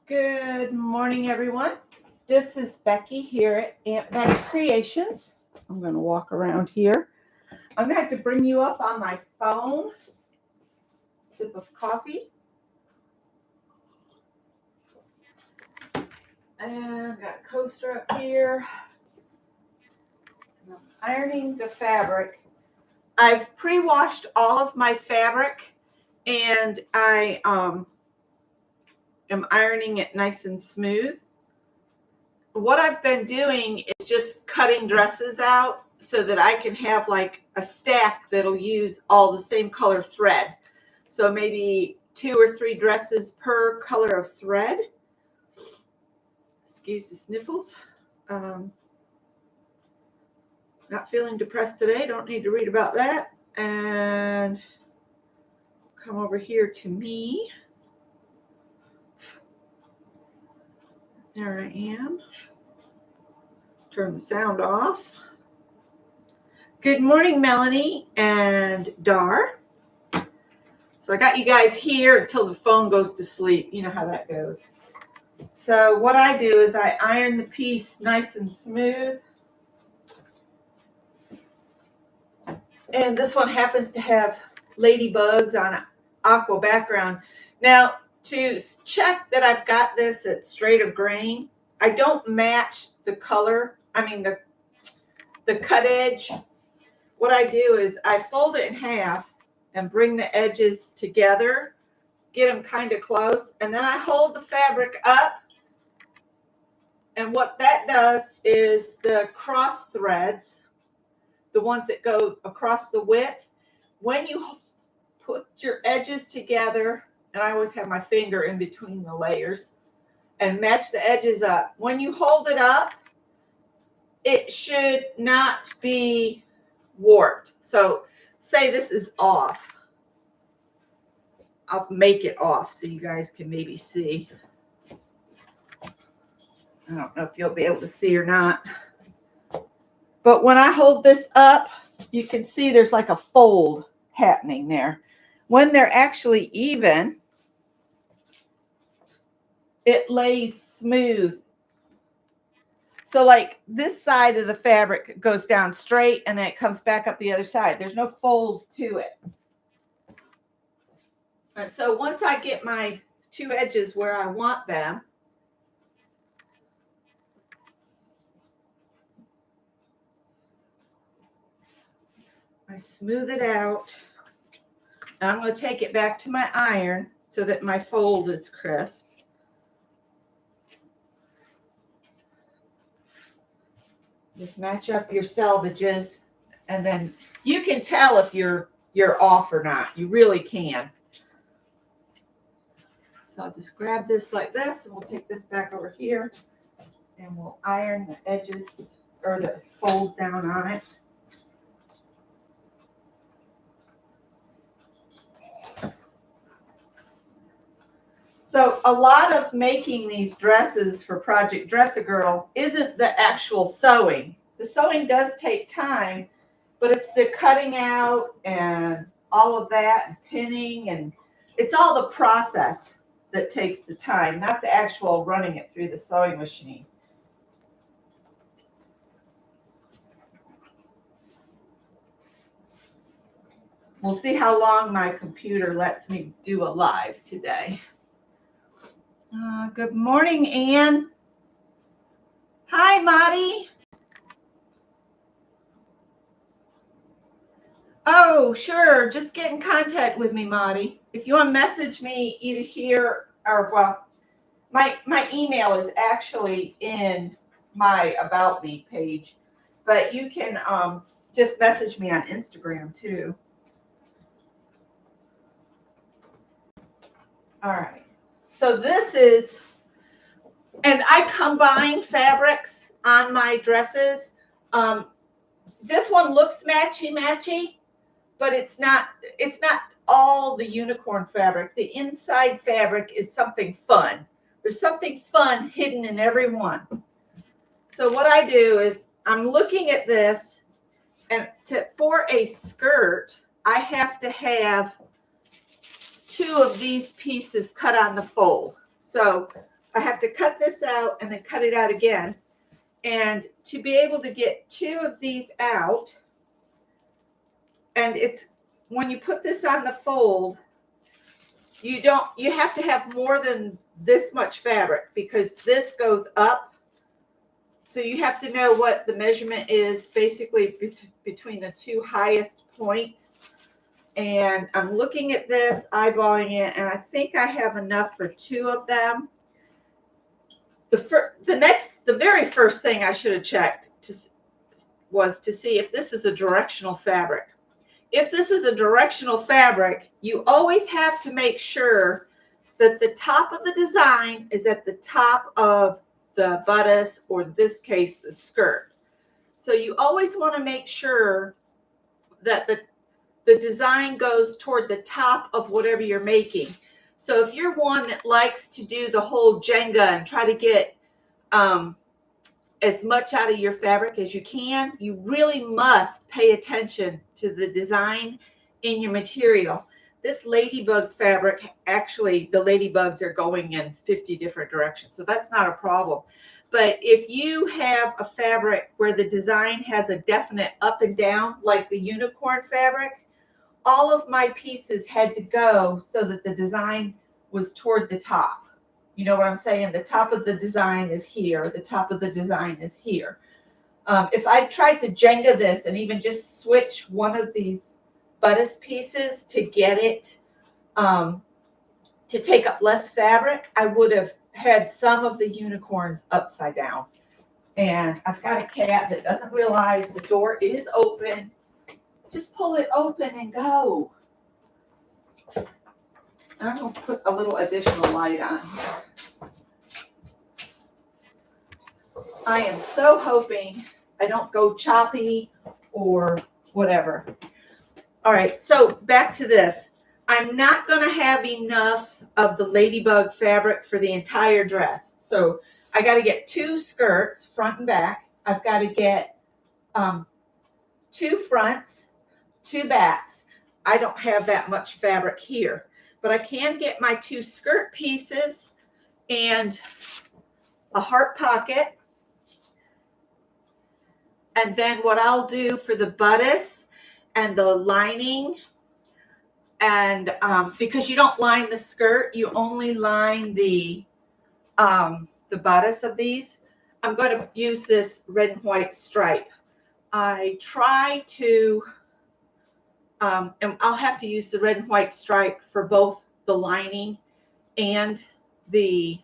Good morning, everyone. This is Becky here at Aunt Betty's Creations. I'm going to walk around here. I'm going to have to bring you up on my phone. Sip of coffee. And I've got a coaster up here. I'm ironing the fabric. I've pre-washed all of my fabric and I am ironing it nice and smooth. What I've been doing is just cutting dresses out so that I can have like a stack that'll use all the same color thread. So maybe 2 or 3 dresses per color of thread. Excuse the sniffles. Not feeling depressed today. Don't need to read about that. And come over here to me. There I am. Turn the sound off. Good morning, Melanie and Dar. So I got you guys here until the phone goes to sleep. You know how that goes. So what I do is I iron the piece nice and smooth. And this one happens to have ladybugs on an aqua background. Now, to check that I've got this at straight of grain, I don't match the color, the cut edge. What I do is I fold it in half and bring the edges together, get them kind of close, and then I hold the fabric up. And what that does is the cross threads, the ones that go across the width, when you put your edges together, and I always have my finger in between the layers, and match the edges up. When you hold it up, it should not be warped. So say this is off. I'll make it off so you guys can maybe see. I don't know if you'll be able to see or not. But when I hold this up, you can see there's like a fold happening there. When they're actually even, it lays smooth. So like this side of the fabric goes down straight and then it comes back up the other side. There's no fold to it. And so once I get my 2 edges where I want them, I smooth it out. And I'm going to take it back to my iron so that my fold is crisp. Just match up your selvages, and then you can tell if you're off or not. You really can. So I'll just grab this like this, and we'll take this back over here, and we'll iron the edges or the fold down on it. So a lot of making these dresses for Project Dress-A-Girl isn't the actual sewing. The sewing does take time, but it's the cutting out and all of that and pinning, and it's all the process that takes the time, not the actual running it through the sewing machine. We'll see how long my computer lets me do a live today. Good morning, Anne. Hi, Marty. Oh, sure. Just get in contact with me, Marty. If you want to message me either here or, well, my email is actually in my About Me page, but you can just message me on Instagram too. All right. So this is, and I combine fabrics on my dresses. This one looks matchy, but it's not all the unicorn fabric. The inside fabric is something fun. There's something fun hidden in every one. So what I do is I'm looking at this, and for a skirt, I have to have 2 of these pieces cut on the fold. So I have to cut this out and then cut it out again. And to be able to get 2 of these out, and it's when you put this on the fold, you have to have more than this much fabric because this goes up. So you have to know what the measurement is basically between the 2 highest points. And I'm looking at this, eyeballing it, and I think I have enough for 2 of them. The very first thing I should have checked was to see if this is a directional fabric. If this is a directional fabric, you always have to make sure that the top of the design is at the top of the bodice, or in this case, the skirt. So you always want to make sure that the design goes toward the top of whatever you're making. So if you're one that likes to do the whole Jenga and try to get as much out of your fabric as you can, you really must pay attention to the design in your material. This ladybug fabric, actually the ladybugs are going in 50 different directions, so that's not a problem. But if you have a fabric where the design has a definite up and down, like the unicorn fabric, all of my pieces had to go so that the design was toward the top. You know what I'm saying? The top of the design is here. The top of the design is here. If I tried to Jenga this and even just switch one of these bodice pieces to get it to take up less fabric, I would have had some of the unicorns upside down. And I've got a cat that doesn't realize the door is open. Just pull it open and go. I'm going to put a little additional light on. I am so hoping I don't go choppy or whatever. All right, so back to this. I'm not going to have enough of the ladybug fabric for the entire dress. So I got to get 2 skirts, front and back. I've got to get 2 fronts, 2 backs. I don't have that much fabric here, but I can get my 2 skirt pieces and a heart pocket. And then what I'll do for the bodice and the lining, and because you don't line the skirt, you only line the bodice of these, I'm going to use this red and white stripe. I try to, and I'll have to use the red and white stripe for both the lining and the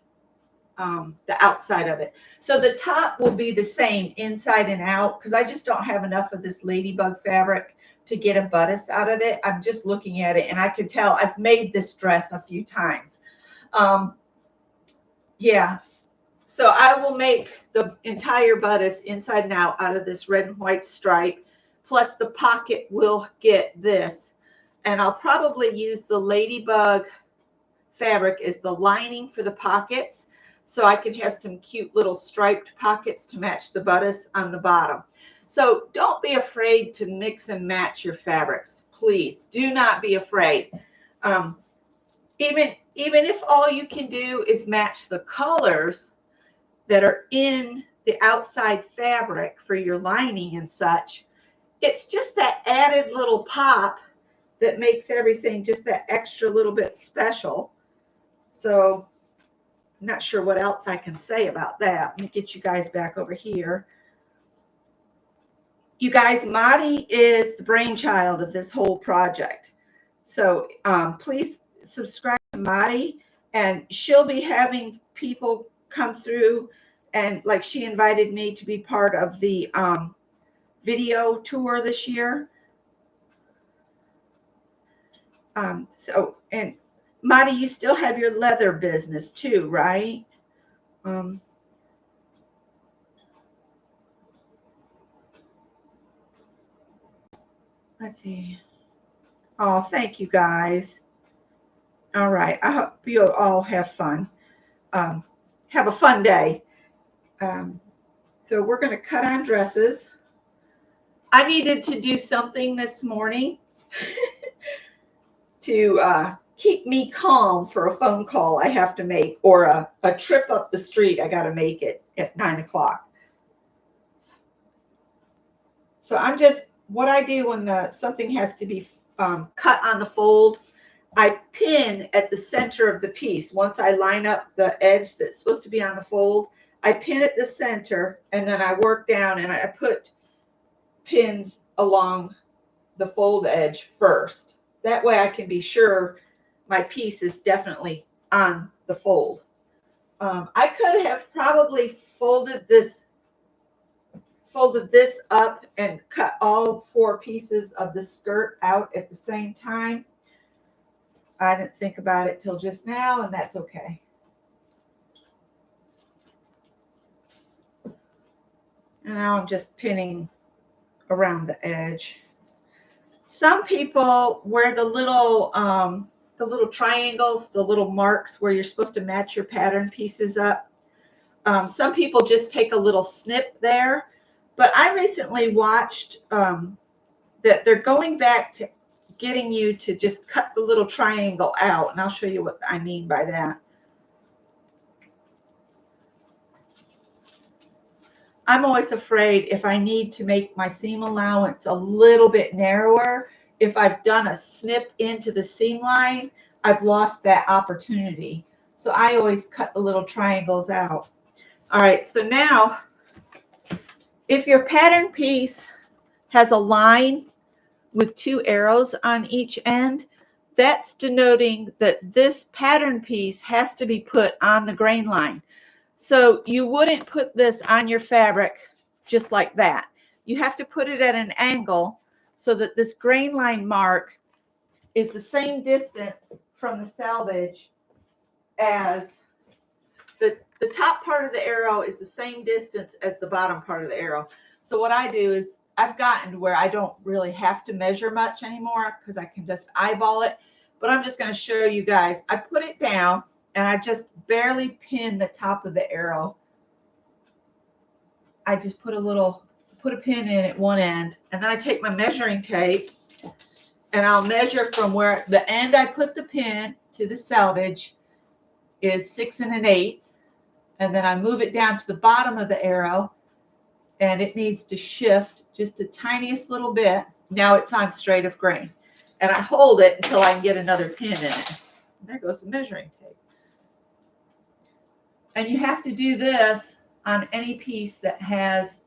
outside of it. So the top will be the same inside and out because I just don't have enough of this ladybug fabric to get a bodice out of it. I'm just looking at it and I can tell I've made this dress a few times. Yeah. So I will make the entire bodice inside and out of this red and white stripe. Plus the pocket will get this. And I'll probably use the ladybug fabric as the lining for the pockets. So I can have some cute little striped pockets to match the bodice on the bottom. So don't be afraid to mix and match your fabrics. Please do not be afraid. Even if all you can do is match the colors that are in the outside fabric for your lining and such, it's just that added little pop that makes everything just that extra little bit special. So I'm not sure what else I can say about that. Let me get you guys back over here. You guys, Madi is the brainchild of this whole project. So please subscribe to Madi, and she'll be having people come through, and like she invited me to be part of the video tour this year. And Madi, you still have your leather business too, right? Let's see. Oh, thank you guys. All right. I hope you all have fun. Have a fun day. So we're going to cut on dresses. I needed to do something this morning to keep me calm for a phone call I have to make, or a trip up the street I got to make it at 9 o'clock. So I'm just, what I do when something has to be cut on the fold, I pin at the center of the piece. Once I line up the edge that's supposed to be on the fold, I pin at the center, and then I work down and I put pins along the fold edge first. That way I can be sure my piece is definitely on the fold. I could have probably folded this up and cut all 4 pieces of the skirt out at the same time. I didn't think about it till just now, and that's okay. And now I'm just pinning around the edge. Some people wear the little triangles, the little marks where you're supposed to match your pattern pieces up. Some people just take a little snip there, but I recently watched that they're going back to getting you to just cut the little triangle out, and I'll show you what I mean by that. I'm always afraid if I need to make my seam allowance a little bit narrower, if I've done a snip into the seam line, I've lost that opportunity. So I always cut the little triangles out. All right, so now if your pattern piece has a line with 2 arrows on each end, that's denoting that this pattern piece has to be put on the grain line. So you wouldn't put this on your fabric just like that. You have to put it at an angle so that this grain line mark is the same distance from the selvage as the top part of the arrow is the same distance as the bottom part of the arrow. So what I do is I've gotten to where I don't really have to measure much anymore because I can just eyeball it. But I'm just going to show you guys. I put it down and I just barely pin the top of the arrow. I just put a pin in at one end, and then I take my measuring tape and I'll measure from where the end I put the pin to the selvage is 6 1/8. And then I move it down to the bottom of the arrow, and it needs to shift just the tiniest little bit. Now it's on straight of grain. And I hold it until I can get another pin in it. And there goes the measuring tape. And you have to do this on any piece that has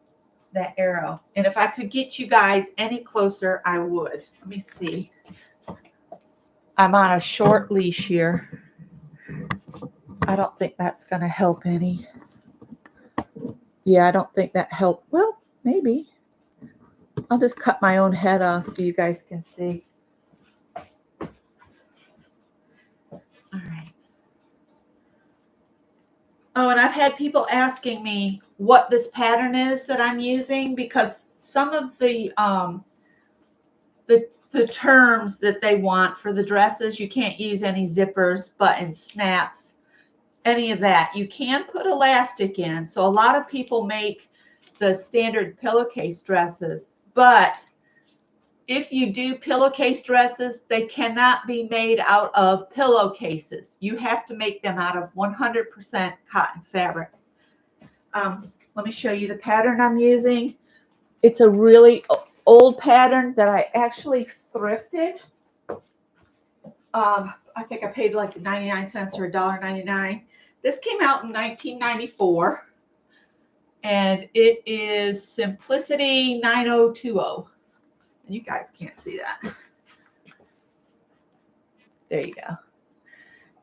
that arrow. And if I could get you guys any closer, I would. Let me see. I'm on a short leash here. I don't think that's going to help any. Yeah, I don't think that helped. Well, maybe. I'll just cut my own head off so you guys can see. All right. Oh, and I've had people asking me what this pattern is that I'm using, because some of the terms that they want for the dresses, you can't use any zippers, buttons, snaps, any of that. You can put elastic in. So a lot of people make the standard pillowcase dresses, but if you do pillowcase dresses, they cannot be made out of pillowcases. You have to make them out of 100% cotton fabric. Let me show you the pattern I'm using. It's a really old pattern that I actually thrifted. I think I paid like 99 cents or $1.99. This came out in 1994, and it is Simplicity 9020. And you guys can't see that. There you go.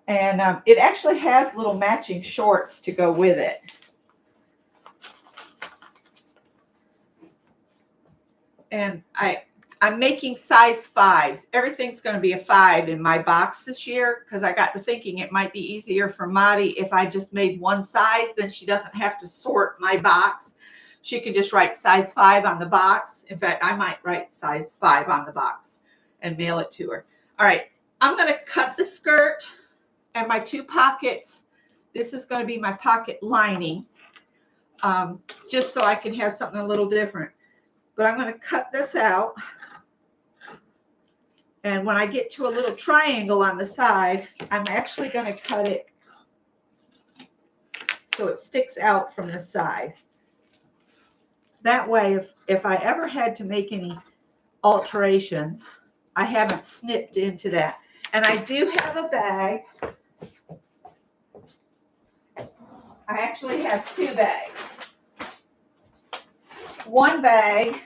And it actually has little matching shorts to go with it. And I'm making size 5s. Everything's going to be a 5 in my box this year, because I got to thinking it might be easier for Maddie if I just made one size, then she doesn't have to sort my box. She can just write size 5 on the box. In fact, I might write size 5 on the box and mail it to her. All right, I'm going to cut the skirt and my 2 pockets. This is going to be my pocket lining, just so I can have something a little different. But I'm going to cut this out. And when I get to a little triangle on the side, I'm actually going to cut it so it sticks out from the side. That way, if I ever had to make any alterations, I haven't snipped into that. And I do have a bag. I actually have 2 bags. One bag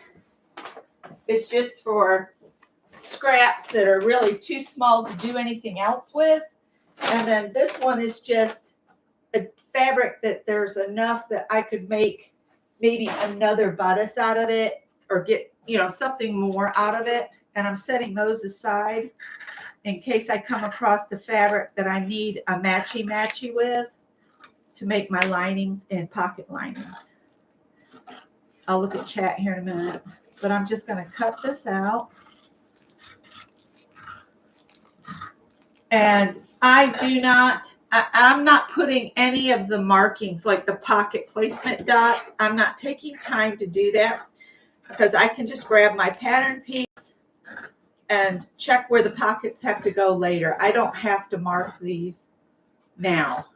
is just for scraps that are really too small to do anything else with. And then this one is just a fabric that there's enough that I could make maybe another bodice out of it or get, something more out of it. And I'm setting those aside in case I come across the fabric that I need a matchy with to make my linings and pocket linings. I'll look at chat here in a minute, but I'm just going to cut this out. And I'm not putting any of the markings like the pocket placement dots. I'm not taking time to do that because I can just grab my pattern piece and check where the pockets have to go later. I don't have to mark these now.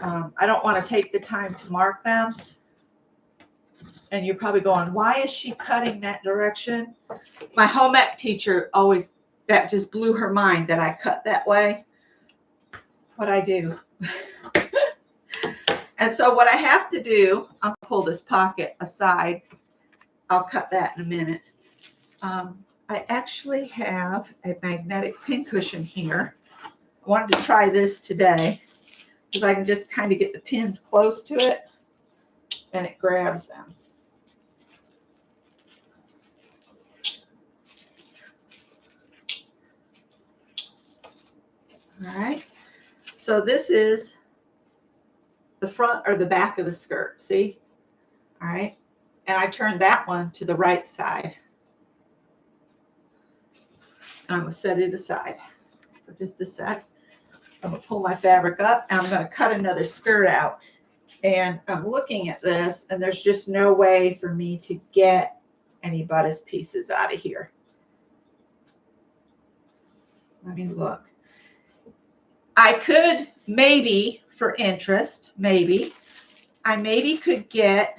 I don't want to take the time to mark them. And you're probably going, why is she cutting that direction? My home ec teacher that just blew her mind that I cut that way. What I do. And so what I have to do, I'll pull this pocket aside. I'll cut that in a minute. I actually have a magnetic pincushion here. I wanted to try this today because I can just kind of get the pins close to it and it grabs them. All right. So this is the front or the back of the skirt. See? All right. And I turned that one to the right side. I'm going to set it aside for just a sec. I'm going to pull my fabric up and I'm going to cut another skirt out. And I'm looking at this and there's just no way for me to get any bodice pieces out of here. Let me look. I could maybe, for interest, I maybe could get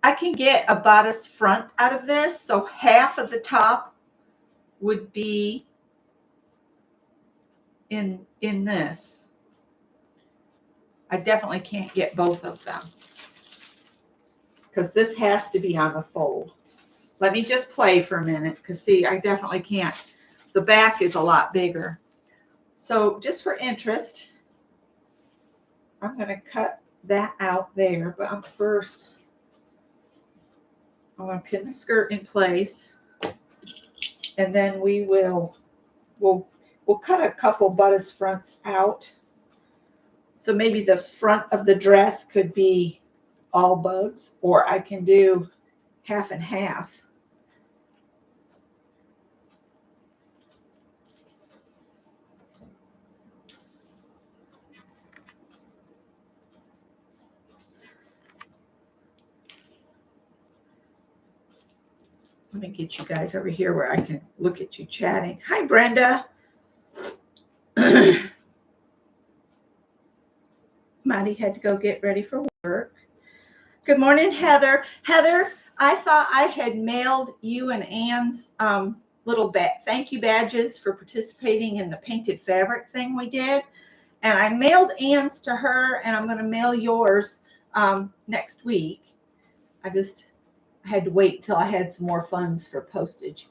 I can get a bodice front out of this. So half of the top would be in this. I definitely can't get both of them because this has to be on the fold. Let me just play for a minute because see, I definitely can't. The back is a lot bigger. So just for interest, I'm going to cut that out there, but first I'm going to pin the skirt in place and then we'll cut a couple bodice fronts out. So maybe the front of the dress could be all bugs, or I can do half and half. Let me get you guys over here where I can look at you chatting. Hi, Brenda. Maddie had to go get ready for work. Good morning, Heather. Heather, I thought I had mailed you and Ann's little thank you badges for participating in the painted fabric thing we did. And I mailed Ann's to her, and I'm going to mail yours next week. I had to wait till I had some more funds for postage.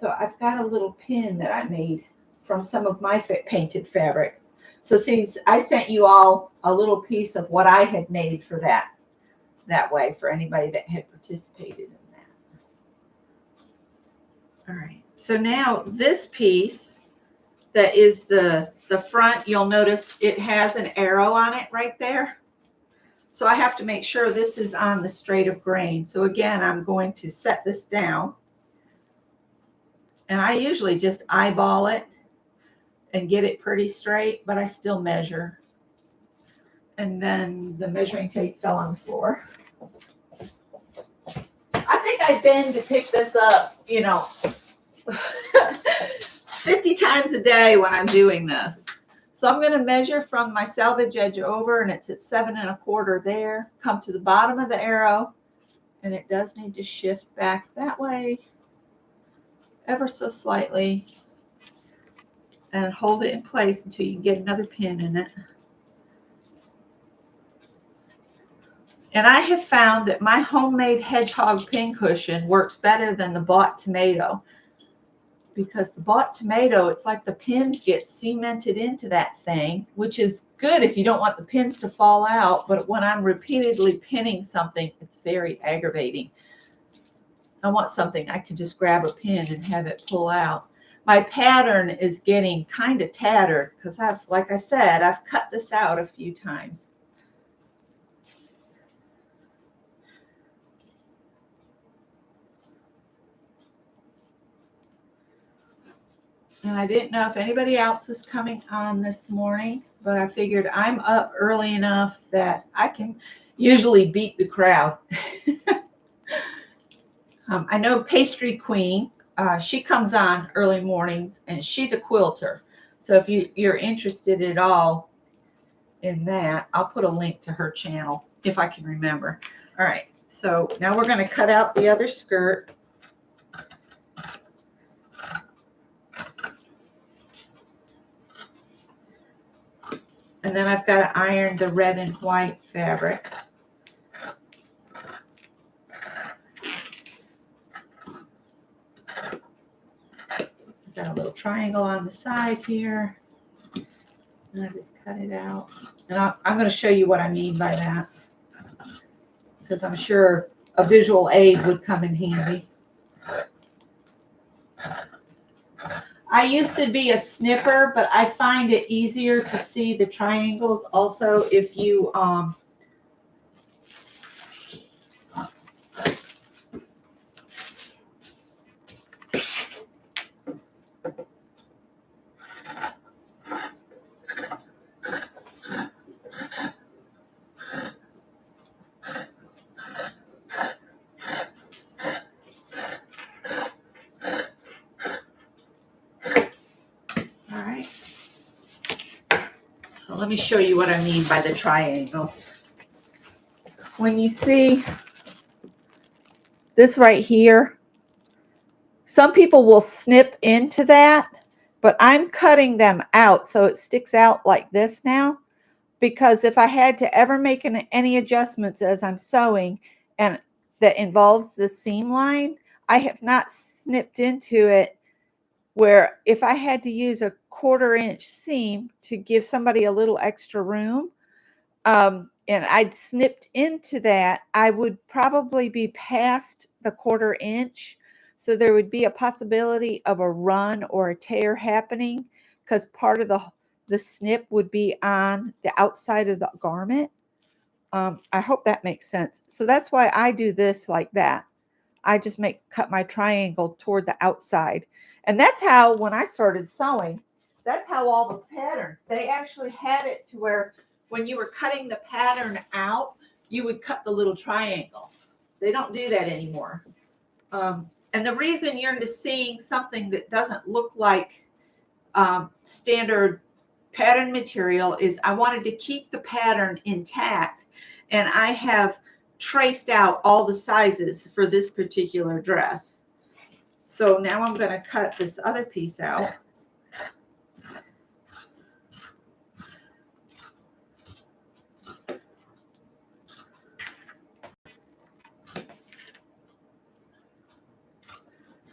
So I've got a little pin that I made from some of my painted fabric. So see, I sent you all a little piece of what I had made for that way for anybody that had participated in that. All right. So now this piece that is the front, you'll notice it has an arrow on it right there. So I have to make sure this is on the straight of grain. So again, I'm going to set this down. And I usually just eyeball it and get it pretty straight, but I still measure. And then the measuring tape fell on the floor. I think I bend to pick this up, 50 times a day when I'm doing this. So I'm going to measure from my selvage edge over, and it's at 7 1/4 there. Come to the bottom of the arrow, and it does need to shift back that way ever so slightly, and hold it in place until you get another pin in it. And I have found that my homemade hedgehog pincushion works better than the bought tomato, because the bought tomato, it's like the pins get cemented into that thing, which is good if you don't want the pins to fall out. But when I'm repeatedly pinning something, it's very aggravating. I want something I can just grab a pin and have it pull out. My pattern is getting kind of tattered because like I said, I've cut this out a few times. And I didn't know if anybody else was coming on this morning, but I figured I'm up early enough that I can usually beat the crowd. I know Pastry Queen, she comes on early mornings, and she's a quilter. So if you're interested at all in that, I'll put a link to her channel if I can remember. All right, so now we're going to cut out the other skirt. And then I've got to iron the red and white fabric. Got a little triangle on the side here. And I just cut it out. And I'm going to show you what I mean by that, because I'm sure a visual aid would come in handy. I used to be a snipper, but I find it easier to see the triangles also if you let me show you what I mean by the triangles. When you see this right here, some people will snip into that, but I'm cutting them out so it sticks out like this now, because if I had to ever make any adjustments as I'm sewing and that involves the seam line, I have not snipped into it, where if I had to use a 1/4 inch seam to give somebody a little extra room, and I'd snipped into that, I would probably be past the 1/4 inch. So there would be a possibility of a run or a tear happening, because part of the snip would be on the outside of the garment. I hope that makes sense. So that's why I do this like that. I just cut my triangle toward the outside. And that's how, when I started sewing, that's how all the patterns, they actually had it to where when you were cutting the pattern out, you would cut the little triangle. They don't do that anymore. And the reason you're seeing something that doesn't look like standard pattern material is I wanted to keep the pattern intact, and I have traced out all the sizes for this particular dress. So now I'm going to cut this other piece out.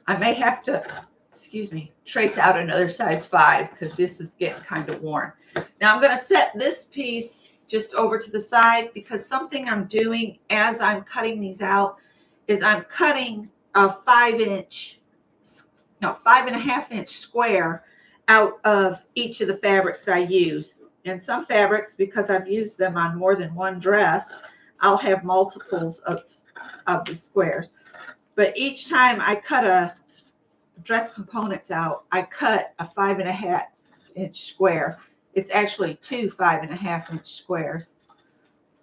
I may have to, trace out another size 5, because this is getting kind of worn. Now I'm going to set this piece just over to the side, because something I'm doing as I'm cutting these out is I'm cutting a 5.5 inch square out of each of the fabrics I use. And some fabrics, because I've used them on more than one dress, I'll have multiples of the squares. But each time I cut a dress components out, I cut a 5.5 inch square. It's actually 2 5.5 inch squares.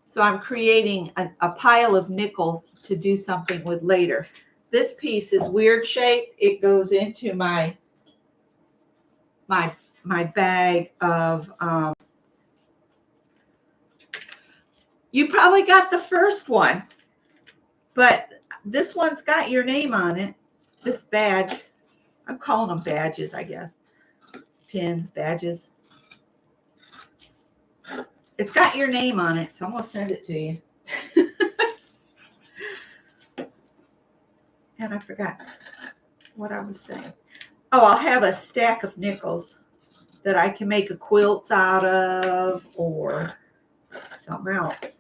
So I'm creating a pile of nickels to do something with later. This piece is weird shaped. It goes into my bag of, you probably got the first one, but this one's got your name on it. This badge, I'm calling them badges, I guess. Pins, badges. It's got your name on it, so I'm going to send it to you. And I forgot what I was saying. Oh, I'll have a stack of nickels that I can make a quilt out of or something else.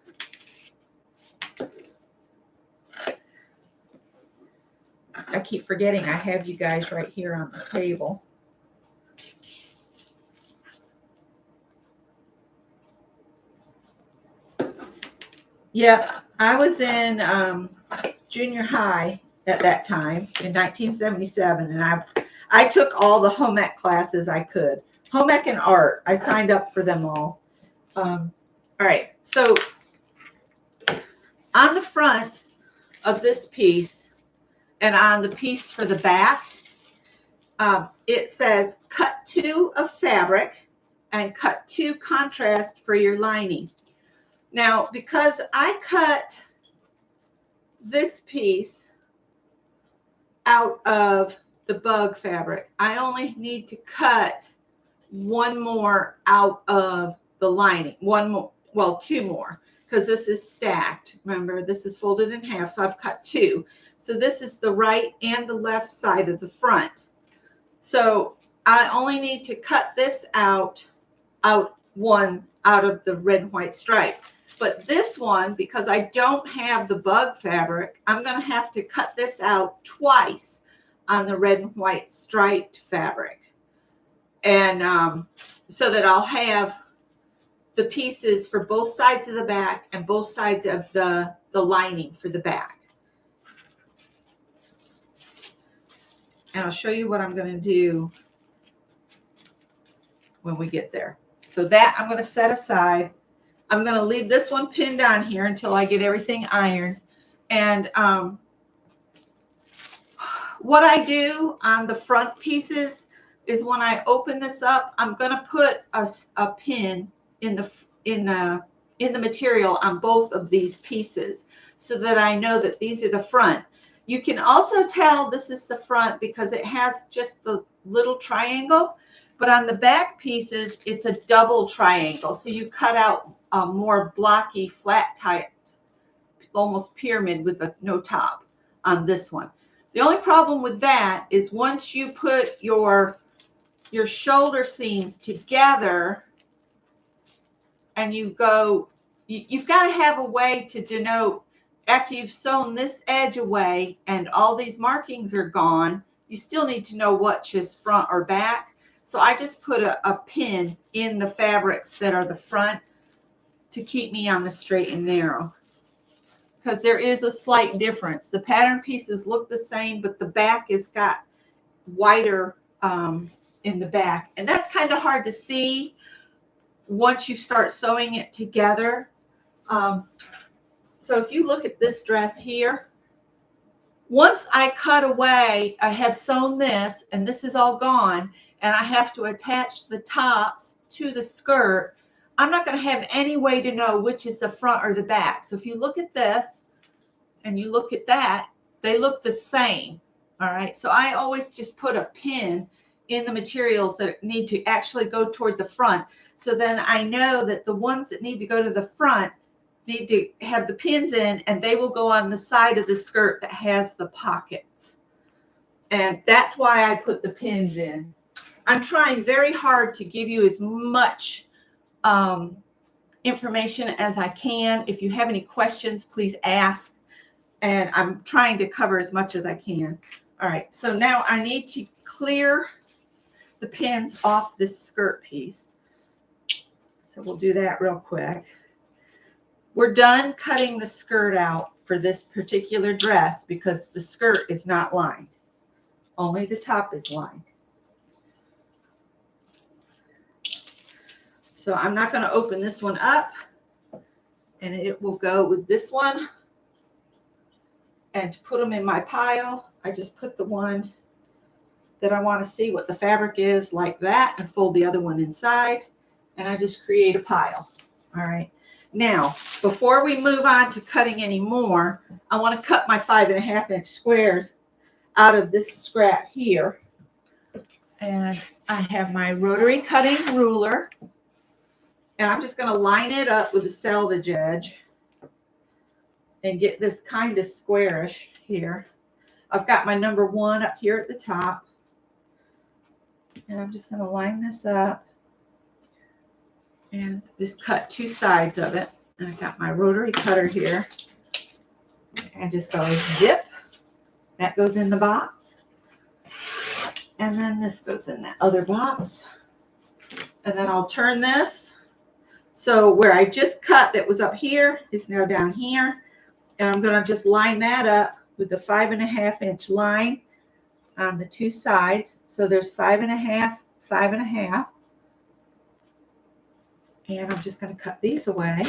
I keep forgetting I have you guys right here on the table. Yeah, I was in junior high at that time in 1977, and I took all the home ec classes I could. Home ec and art, I signed up for them all. All right, so on the front of this piece and on the piece for the back, it says cut 2 of fabric and cut 2 contrast for your lining. Now, because I cut this piece out of the bug fabric, I only need to cut 1 more out of the lining. 1 more, well, 2 more, because this is stacked. Remember, this is folded in half, so I've cut 2. So this is the right and the left side of the front. So I only need to cut this out 1 out of the red and white stripe. But this one, because I don't have the bug fabric, I'm going to have to cut this out twice on the red and white striped fabric. And so that I'll have the pieces for both sides of the back and both sides of the lining for the back. And I'll show you what I'm going to do when we get there. So that I'm going to set aside. I'm going to leave this one pinned on here until I get everything ironed. And what I do on the front pieces is when I open this up, I'm going to put a pin in the material on both of these pieces so that I know that these are the front. You can also tell this is the front because it has just the little triangle, but on the back pieces, it's a double triangle. So you cut out a more blocky, flat type, almost pyramid with no top on this one. The only problem with that is once you put your shoulder seams together and you've got to have a way to denote after you've sewn this edge away and all these markings are gone, you still need to know which is front or back. So I just put a pin in the fabrics that are the front to keep me on the straight and narrow. Because there is a slight difference. The pattern pieces look the same, but the back has got wider in the back. And that's kind of hard to see once you start sewing it together. So if you look at this dress here, once I cut away, I have sewn this, and this is all gone, and I have to attach the tops to the skirt, I'm not going to have any way to know which is the front or the back. So if you look at this and you look at that, they look the same. All right. So I always just put a pin in the materials that need to actually go toward the front. So then I know that the ones that need to go to the front need to have the pins in, and they will go on the side of the skirt that has the pockets. And that's why I put the pins in. I'm trying very hard to give you as much information as I can. If you have any questions, please ask. And I'm trying to cover as much as I can. All right, so now I need to clear the pins off this skirt piece. So we'll do that real quick. We're done cutting the skirt out for this particular dress because the skirt is not lined. Only the top is lined. So I'm not going to open this one up, and it will go with this one. And to put them in my pile, I just put the one that I want to see what the fabric is like that and fold the other one inside, and I just create a pile. All right. Now, before we move on to cutting any more, I want to cut my 5.5-inch squares out of this scrap here. And I have my rotary cutting ruler, and I'm just going to line it up with the selvage edge and get this kind of squarish here. I've got my number 1 up here at the top, and I'm just going to line this up and just cut 2 sides of it. And I got my rotary cutter here, and just go zip. That goes in the box, and then this goes in that other box, and then I'll turn this. So where I just cut that was up here is now down here, and I'm going to just line that up with the 5.5-inch line on the 2 sides. So there's 5.5, 5.5. And I'm just going to cut these away.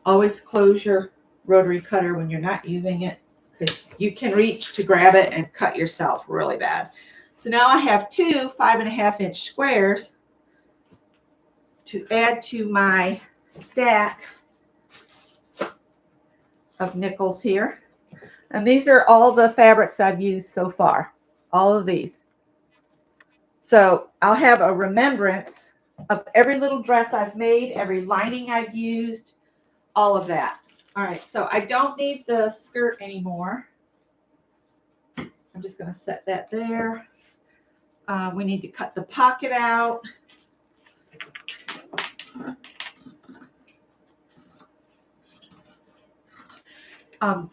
Always close your rotary cutter when you're not using it, because you can reach to grab it and cut yourself really bad. So now I have 2 5.5-inch squares to add to my stack of nickels here. And these are all the fabrics I've used so far, all of these. So I'll have a remembrance of every little dress I've made, every lining I've used, all of that. All right, so I don't need the skirt anymore. I'm just going to set that there. We need to cut the pocket out.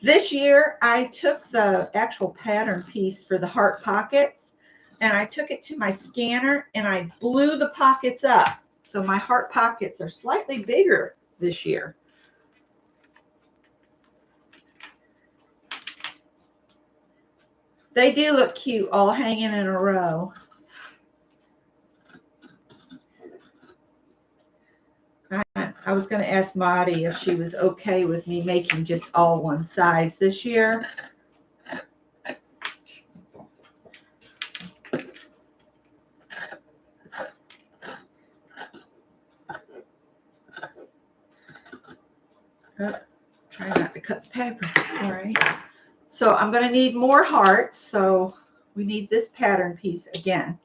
This year, I took the actual pattern piece for the heart pockets, and I took it to my scanner, and I blew the pockets up. So my heart pockets are slightly bigger this year. They do look cute, all hanging in a row. I was going to ask Maddie if she was okay with me making just all one size this year. Oh, try not to cut the paper. All right. So I'm going to need more hearts. So we need this pattern piece again.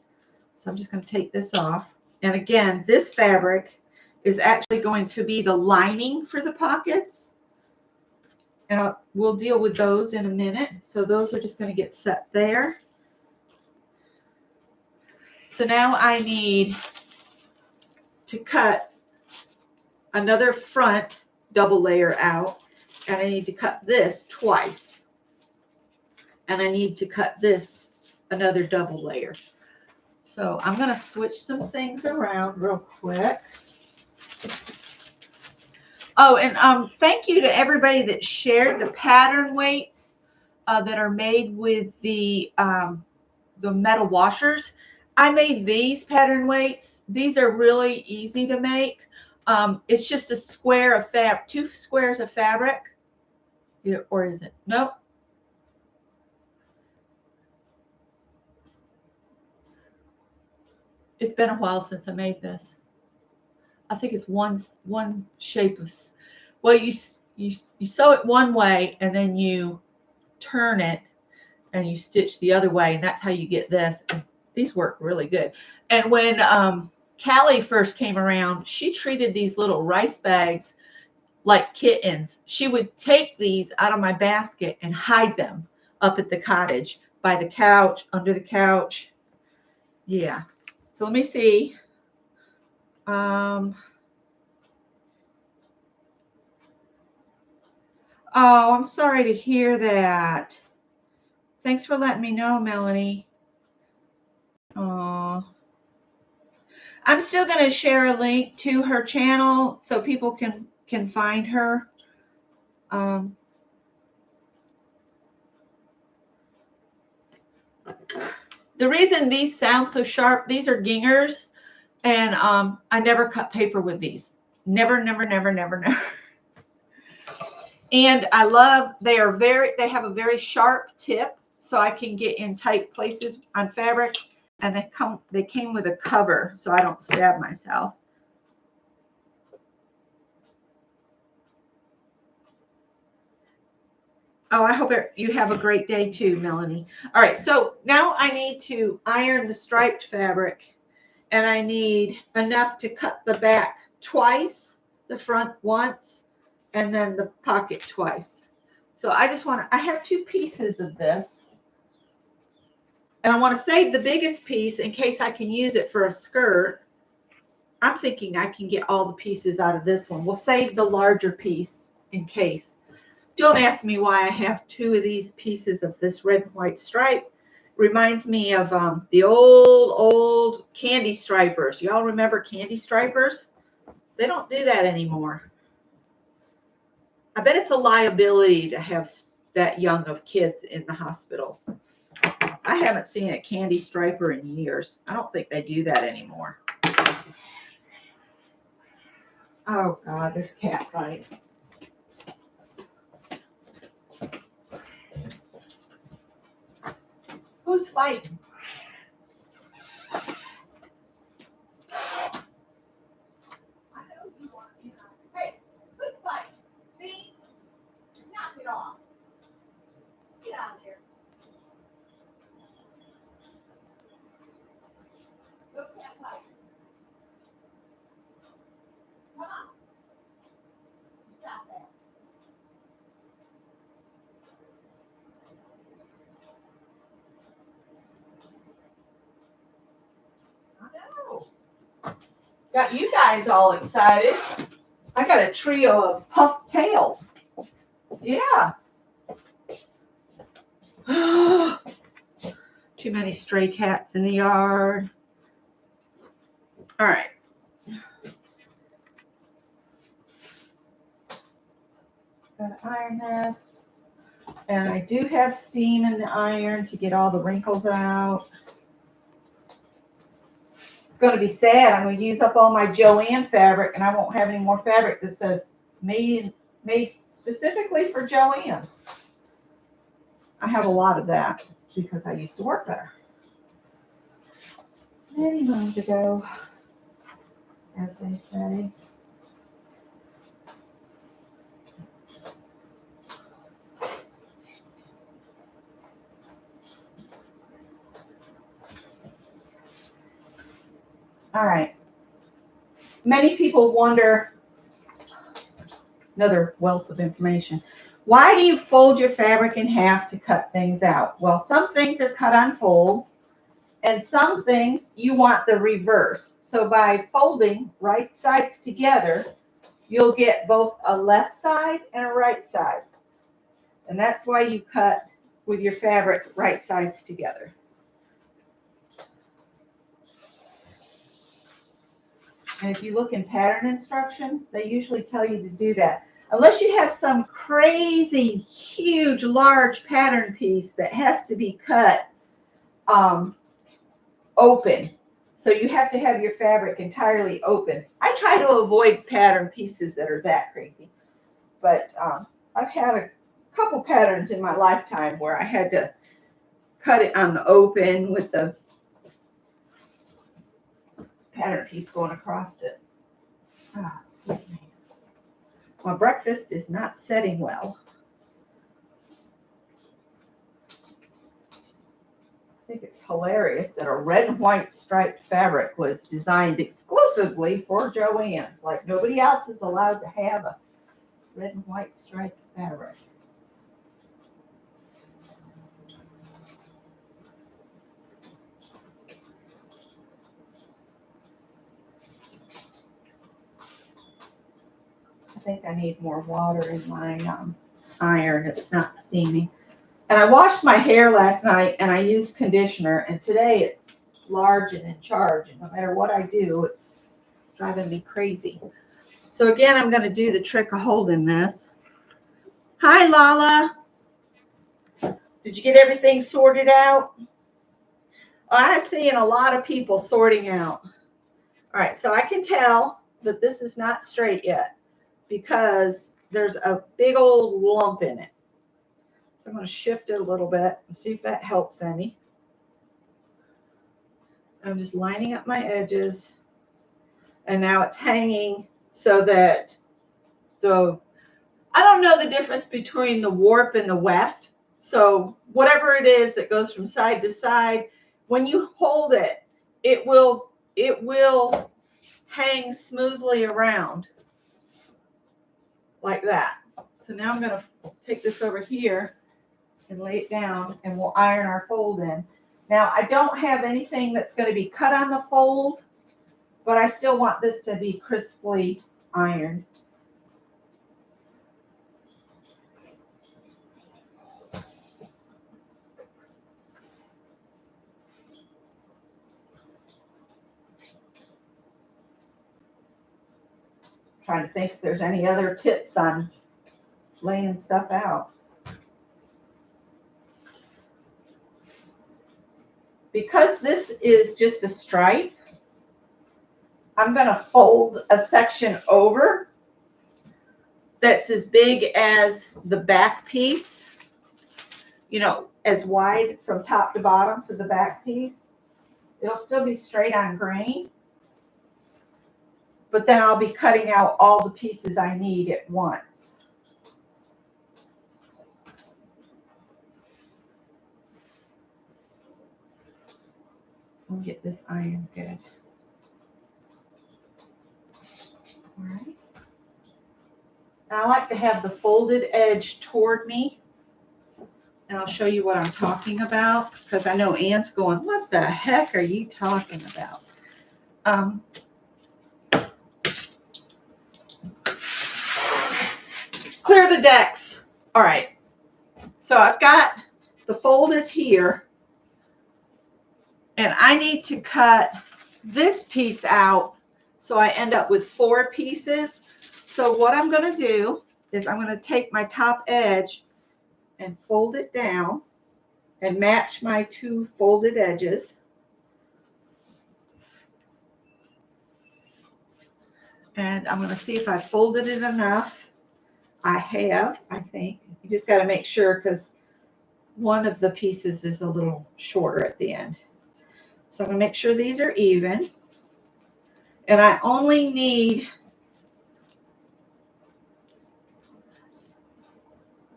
So I'm just going to take this off. And again, this fabric is actually going to be the lining for the pockets. And we'll deal with those in a minute. So those are just going to get set there. So now I need to cut another front double layer out, and I need to cut this twice, and I need to cut this another double layer. So I'm going to switch some things around real quick. Oh, and thank you to everybody that shared the pattern weights that are made with the metal washers. I made these pattern weights. These are really easy to make. It's just a square of fabric, 2 squares of fabric. Or is it? Nope. It's been a while since I made this. I think it's one shape of, well, you sew it one way and then you turn it and you stitch the other way, and that's how you get this. And these work really good. And when Callie first came around, she treated these little rice bags like kittens. She would take these out of my basket and hide them up at the cottage, by the couch, under the couch. Yeah. So let me see. Oh, I'm sorry to hear that. Thanks for letting me know, Melanie. I'm still going to share a link to her channel so people can find her. The reason these sound so sharp, these are gingers, and I never cut paper with these. Never, never, never, never, never. And I love, they have a very sharp tip, so I can get in tight places on fabric. And they came with a cover, so I don't stab myself. Oh, I hope you have a great day too, Melanie. All right, so now I need to iron the striped fabric, and I need enough to cut the back twice, the front once, and then the pocket twice. So I have two pieces of this, and I want to save the biggest piece in case I can use it for a skirt. I'm thinking I can get all the pieces out of this one. We'll save the larger piece in case. Don't ask me why I have two of these pieces of this red and white stripe. Reminds me of the old candy stripers. Y'all remember candy stripers? They don't do that anymore. I bet it's a liability to have that young of kids in the hospital. I haven't seen a candy striper in years. I don't think they do that anymore. Oh God, there's a cat fight. Who's fighting? Hey, who's fighting? Me? Knock it off. Get out of here. Go cat fight. Come on. Stop that. I know. Got you guys all excited. I got a trio of puffed tails. Yeah. Too many stray cats in the yard. All right. Gotta iron this. And I do have steam in the iron to get all the wrinkles out. It's going to be sad. I'm going to use up all my Joanne fabric, and I won't have any more fabric that says made specifically for Joann's. I have a lot of that because I used to work there many moons ago, as they say. All right. Many people wonder, another wealth of information, why do you fold your fabric in half to cut things out? Well, some things are cut on folds, and some things you want the reverse. So by folding right sides together, you'll get both a left side and a right side. And that's why you cut with your fabric right sides together. And if you look in pattern instructions, they usually tell you to do that. Unless you have some crazy, huge, large pattern piece that has to be cut open. So you have to have your fabric entirely open. I try to avoid pattern pieces that are that crazy. But I've had a couple patterns in my lifetime where I had to cut it on the open with the pattern piece going across it. Ah, excuse me. My breakfast is not setting well. I think it's hilarious that a red and white striped fabric was designed exclusively for Joann's. Like nobody else is allowed to have a red and white striped fabric. I think I need more water in my iron. It's not steaming. And I washed my hair last night and I used conditioner, and today it's large and in charge. And no matter what I do, it's driving me crazy. So again, I'm going to do the trick of holding this. Hi, Lala. Did you get everything sorted out? I'm seeing a lot of people sorting out. All right, so I can tell that this is not straight yet because there's a big old lump in it. So I'm going to shift it a little bit and see if that helps any. I'm just lining up my edges. And now it's hanging so that I don't know the difference between the warp and the weft. So whatever it is that goes from side to side, when you hold it, it will hang smoothly around like that. So now I'm going to take this over here and lay it down, and we'll iron our fold in. Now, I don't have anything that's going to be cut on the fold, but I still want this to be crisply ironed. Trying to think if there's any other tips on laying stuff out. Because this is just a stripe, I'm going to fold a section over that's as big as the back piece, you know, as wide from top to bottom for the back piece. It'll still be straight on grain, but then I'll be cutting out all the pieces I need at once. We'll get this iron good. All right. And I like to have the folded edge toward me. And I'll show you what I'm talking about, because I know Ann's going, what the heck are you talking about? Clear the decks. All right. So I've got the fold is here. And I need to cut this piece out so I end up with 4 pieces. So what I'm going to do is I'm going to take my top edge and fold it down and match my 2 folded edges. And I'm going to see if I folded it enough. I have, I think. You just got to make sure, because one of the pieces is a little shorter at the end. So I'm going to make sure these are even. And I only need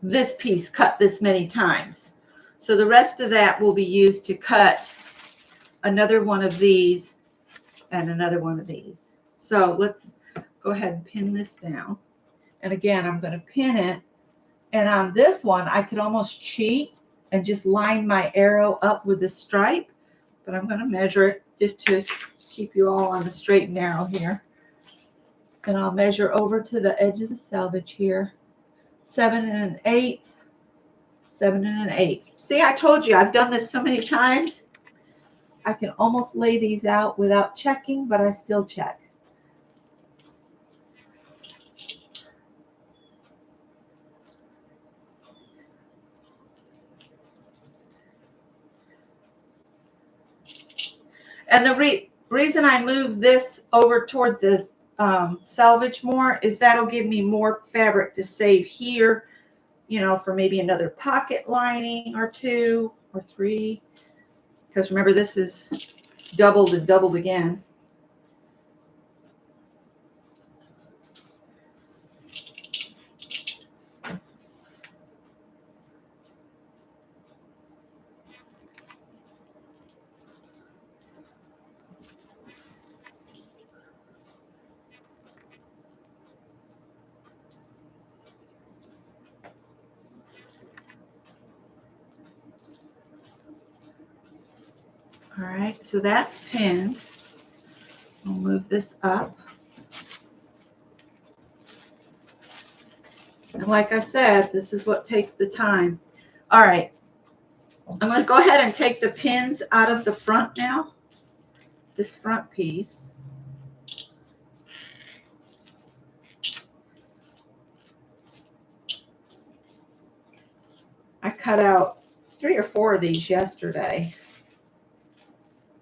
this piece cut this many times. So the rest of that will be used to cut another one of these and another one of these. So let's go ahead and pin this down. And again, I'm going to pin it. And on this one, I could almost cheat and just line my arrow up with the stripe. But I'm going to measure it just to keep you all on the straight and narrow here. And I'll measure over to the edge of the selvage here. 7 1/8, 7 1/8. See, I told you, I've done this so many times. I can almost lay these out without checking, but I still check. And the reason I move this over toward this selvage more is that'll give me more fabric to save here, you know, for maybe another pocket lining or 2 or 3. Because remember, this is doubled and doubled again. All right, so that's pinned. We'll move this up. And like I said, this is what takes the time. All right, I'm going to go ahead and take the pins out of the front now. this front piece. I cut out 3 or 4 of these yesterday.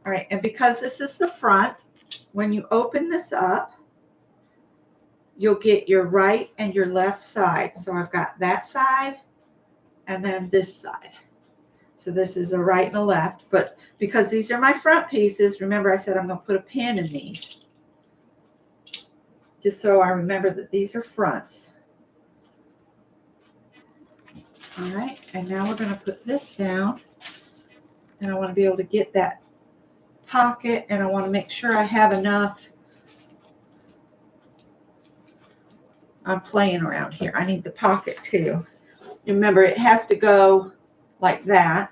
All right, and because this is the front, when you open this up, you'll get your right and your left side. So I've got that side and then this side. So this is a right and a left, but because these are my front pieces, remember I said I'm going to put a pin in these. Just so I remember that these are fronts. All right, and now we're going to put this down. And I want to be able to get that pocket, and I want to make sure I have enough. I'm playing around here. I need the pocket too. Remember, it has to go like that.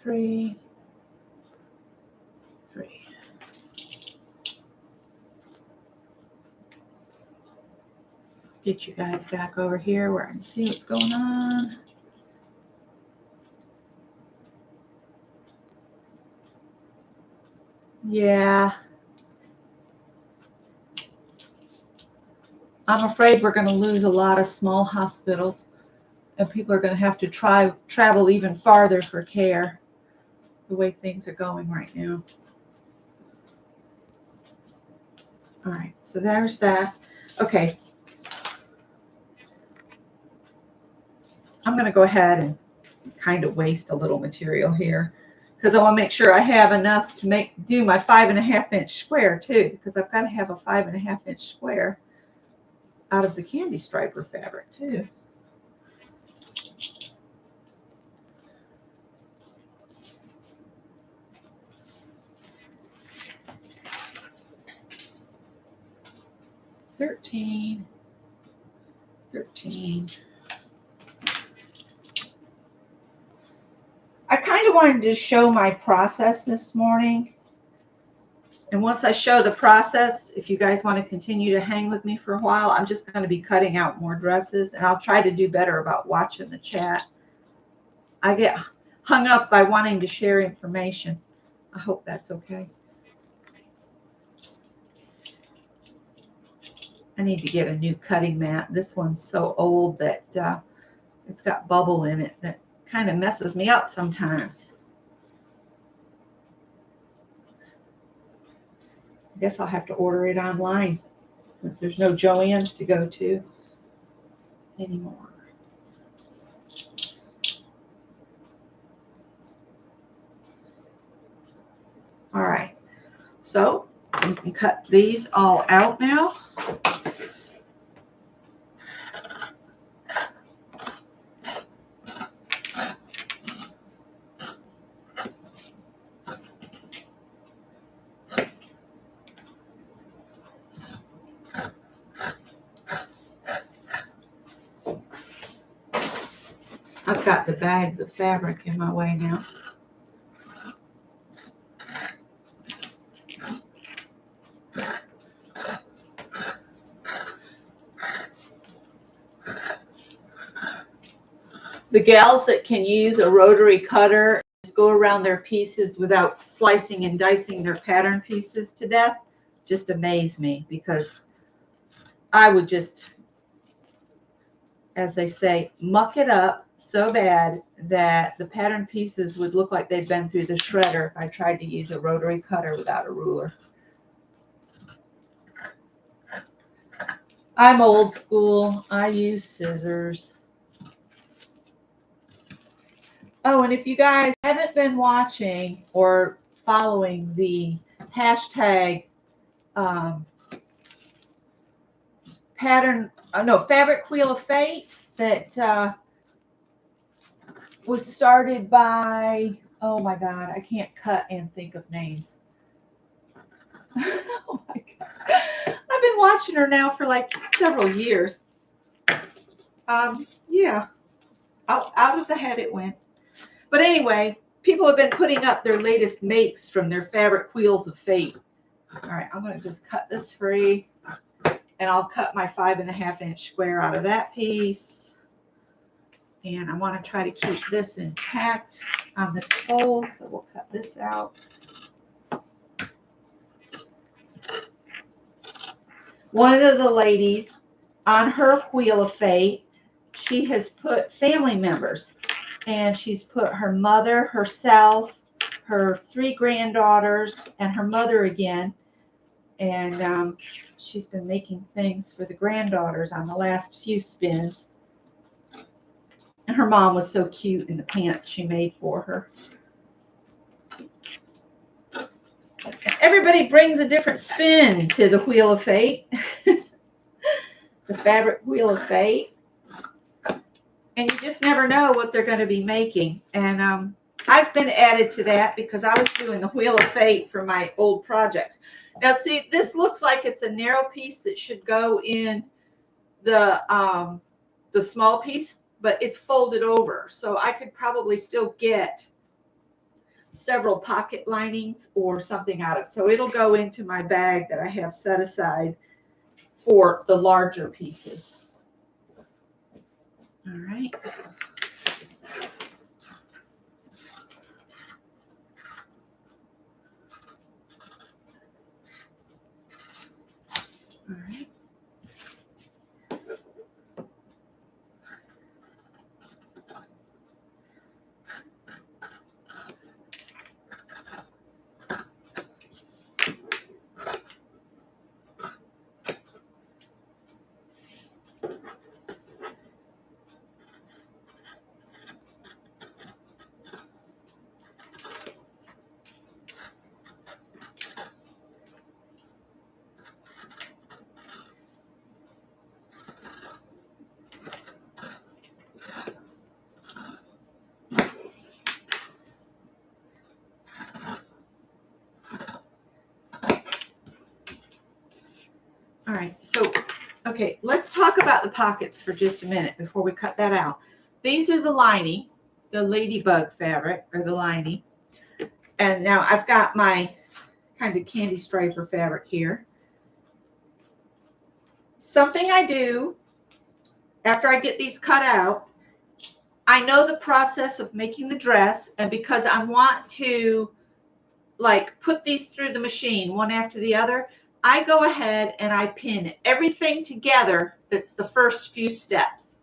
Three. Get you guys back over here where I can see what's going on. Yeah. I'm afraid we're going to lose a lot of small hospitals, and people are going to have to travel even farther for care, the way things are going right now. All right, so there's that. Okay. I'm going to go ahead and kind of waste a little material here because I want to make sure I have enough to do my 5.5 inch square too, because I've got to have a 5.5 inch square out of the candy striper fabric too. Thirteen. I kind of wanted to show my process this morning. And once I show the process, if you guys want to continue to hang with me for a while, I'm just going to be cutting out more dresses, and I'll try to do better about watching the chat. I get hung up by wanting to share information. I hope that's okay. I need to get a new cutting mat. This one's so old that it's got bubble in it that kind of messes me up sometimes. I guess I'll have to order it online since there's no Joann's to go to anymore. All right, so we can cut these all out now. I've got the bags of fabric in my way now. The gals that can use a rotary cutter go around their pieces without slicing and dicing their pattern pieces to death just amaze me, because I would just, as they say, muck it up so bad that the pattern pieces would look like they'd been through the shredder if I tried to use a rotary cutter without a ruler. I'm old school. I use scissors. Oh, and if you guys haven't been watching or following the hashtag Fabric Wheel of Fate that was started by, oh my God, I can't cut and think of names. Oh my God. I've been watching her now for like several years. Yeah, out of the head it went. But anyway, people have been putting up their latest makes from their fabric wheels of fate. All right, I'm going to just cut this free, and I'll cut my 5.5-inch square out of that piece. And I want to try to keep this intact on this fold, so we'll cut this out. One of the ladies on her wheel of fate, she has put family members, and she's put her mother, herself, her 3 granddaughters, and her mother again. And she's been making things for the granddaughters on the last few spins. And her mom was so cute in the pants she made for her. Everybody brings a different spin to the Wheel of Fate, the fabric Wheel of Fate. And you just never know what they're going to be making. And I've been added to that because I was doing the Wheel of Fate for my old projects. Now, see, this looks like it's a narrow piece that should go in the small piece, but it's folded over. So I could probably still get several pocket linings or something out of it. So it'll go into my bag that I have set aside for the larger pieces. All right. All right. All right, so, okay, let's talk about the pockets for just a minute before we cut that out. These are the lining, the ladybug fabric, or the lining. And now I've got my kind of candy striper fabric here. Something I do after I get these cut out, I know the process of making the dress, and because I want to like put these through the machine one after the other, I go ahead and I pin everything together. That's the first few steps.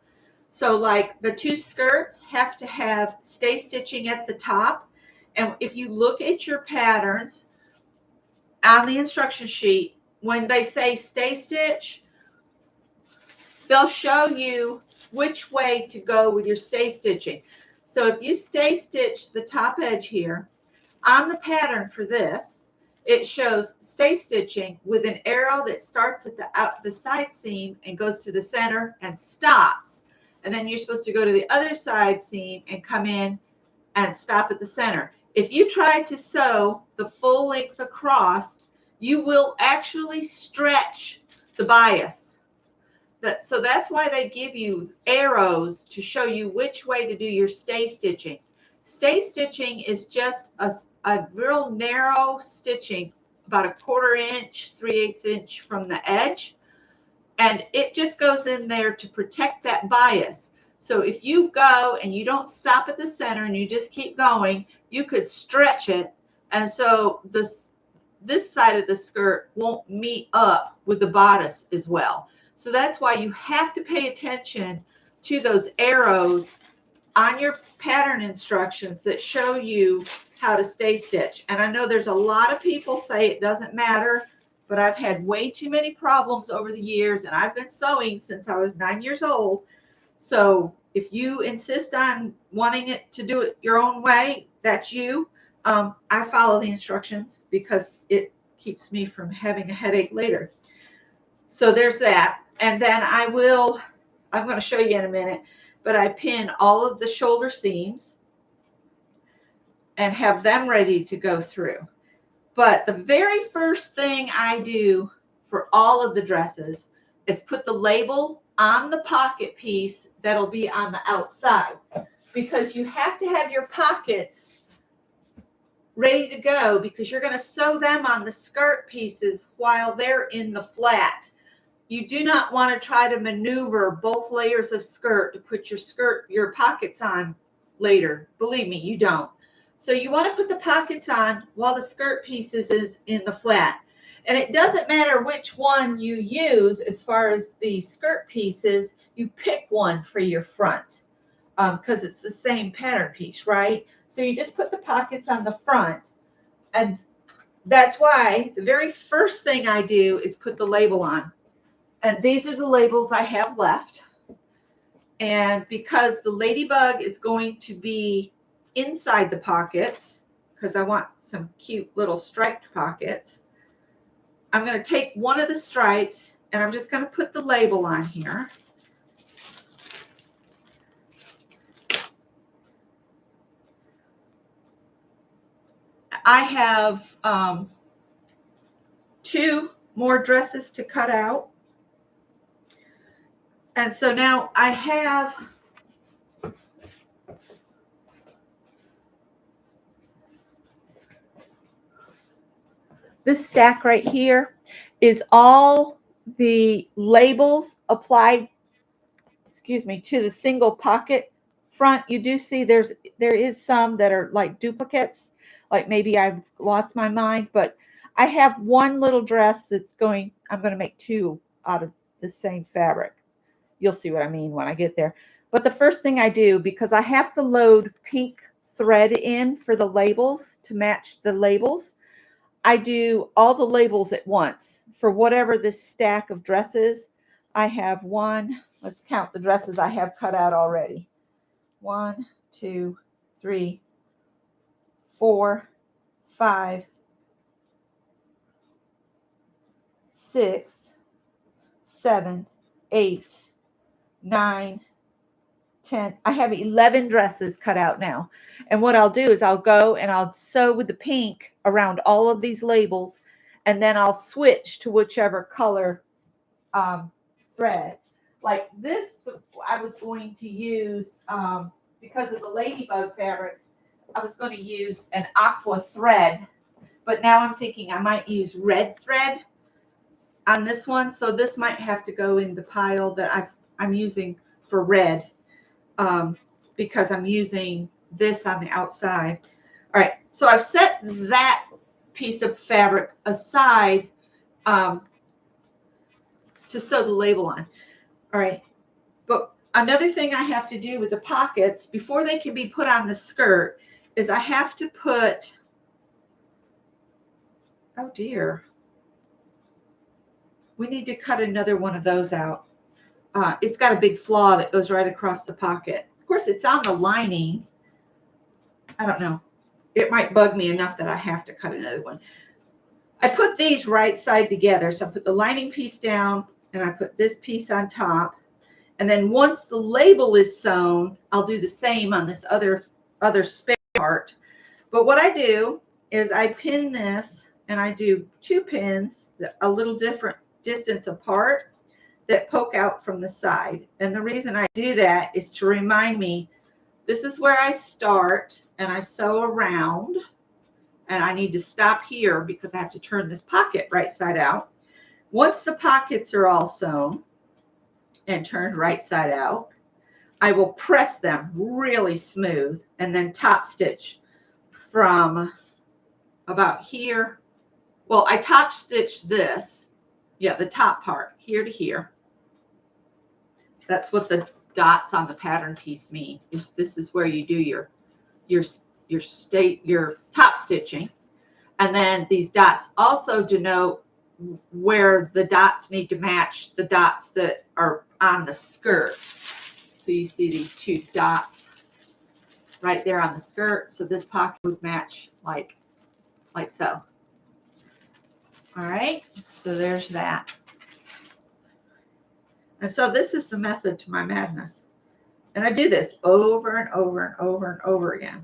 So like the 2 skirts have to have stay stitching at the top. And if you look at your patterns on the instruction sheet, when they say stay stitch, they'll show you which way to go with your stay stitching. So if you stay stitch the top edge here, on the pattern for this, it shows stay stitching with an arrow that starts at the side seam and goes to the center and stops. And then you're supposed to go to the other side seam and come in and stop at the center. If you try to sew the full length across, you will actually stretch the bias. So that's why they give you arrows to show you which way to do your stay stitching. Stay stitching is just a real narrow stitching, about 1/4 inch, 3/8 inch from the edge. And it just goes in there to protect that bias. So if you go and you don't stop at the center and you just keep going, you could stretch it. And so this side of the skirt won't meet up with the bodice as well. So that's why you have to pay attention to those arrows on your pattern instructions that show you how to stay stitch. And I know there's a lot of people say it doesn't matter, but I've had way too many problems over the years, and I've been sewing since I was 9 years old. So if you insist on wanting it to do it your own way, that's you. I follow the instructions because it keeps me from having a headache later. So there's that. And then I'm going to show you in a minute, but I pin all of the shoulder seams and have them ready to go through. But the very first thing I do for all of the dresses is put the label on the pocket piece that'll be on the outside, because you have to have your pockets ready to go, because you're going to sew them on the skirt pieces while they're in the flat. You do not want to try to maneuver both layers of skirt to put your pockets on later. Believe me, you don't. So you want to put the pockets on while the skirt pieces is in the flat. And it doesn't matter which one you use as far as the skirt pieces, you pick one for your front, because it's the same pattern piece, right? So you just put the pockets on the front, and that's why the very first thing I do is put the label on. And these are the labels I have left. And because the ladybug is going to be inside the pockets, because I want some cute little striped pockets, I'm going to take one of the stripes and I'm just going to put the label on here. I have 2 more dresses to cut out. And so now I have this stack right here is all the labels applied, to the single pocket front. You do see there is some that are like duplicates, like maybe I've lost my mind, but I have one little dress I'm going to make 2 out of the same fabric. You'll see what I mean when I get there. But the first thing I do, because I have to load pink thread in for the labels to match the labels, I do all the labels at once for whatever this stack of dresses. I have let's count the dresses I have cut out already. 1, 2, 3, 4, 5, 6, 7, 8, 9, 10. I have 11 dresses cut out now. And what I'll do is I'll go and I'll sew with the pink around all of these labels, and then I'll switch to whichever color thread. Like this, I was going to use, because of the ladybug fabric, I was going to use an aqua thread, but now I'm thinking I might use red thread on this one. So this might have to go in the pile that I'm using for red, because I'm using this on the outside. All right, so I've set that piece of fabric aside to sew the label on. All right, but another thing I have to do with the pockets before they can be put on the skirt is I have to put, oh dear, we need to cut another one of those out. It's got a big flaw that goes right across the pocket. Of course, it's on the lining. I don't know. It might bug me enough that I have to cut another one. I put these right side together. So I put the lining piece down and I put this piece on top. And then once the label is sewn, I'll do the same on this other spare part. But what I do is I pin this, and I do 2 pins a little different distance apart that poke out from the side. And the reason I do that is to remind me this is where I start and I sew around, and I need to stop here because I have to turn this pocket right side out. Once the pockets are all sewn and turned right side out, I will press them really smooth and then top stitch from about here. Well, I top stitch this, the top part here to here. That's what the dots on the pattern piece mean. This is where you do your top stitching, and then these dots also denote where the dots need to match the dots that are on the skirt. So you see these 2 dots right there on the skirt. So this pocket would match like so. All right, so there's that. And so this is the method to my madness. And I do this over and over and over and over again.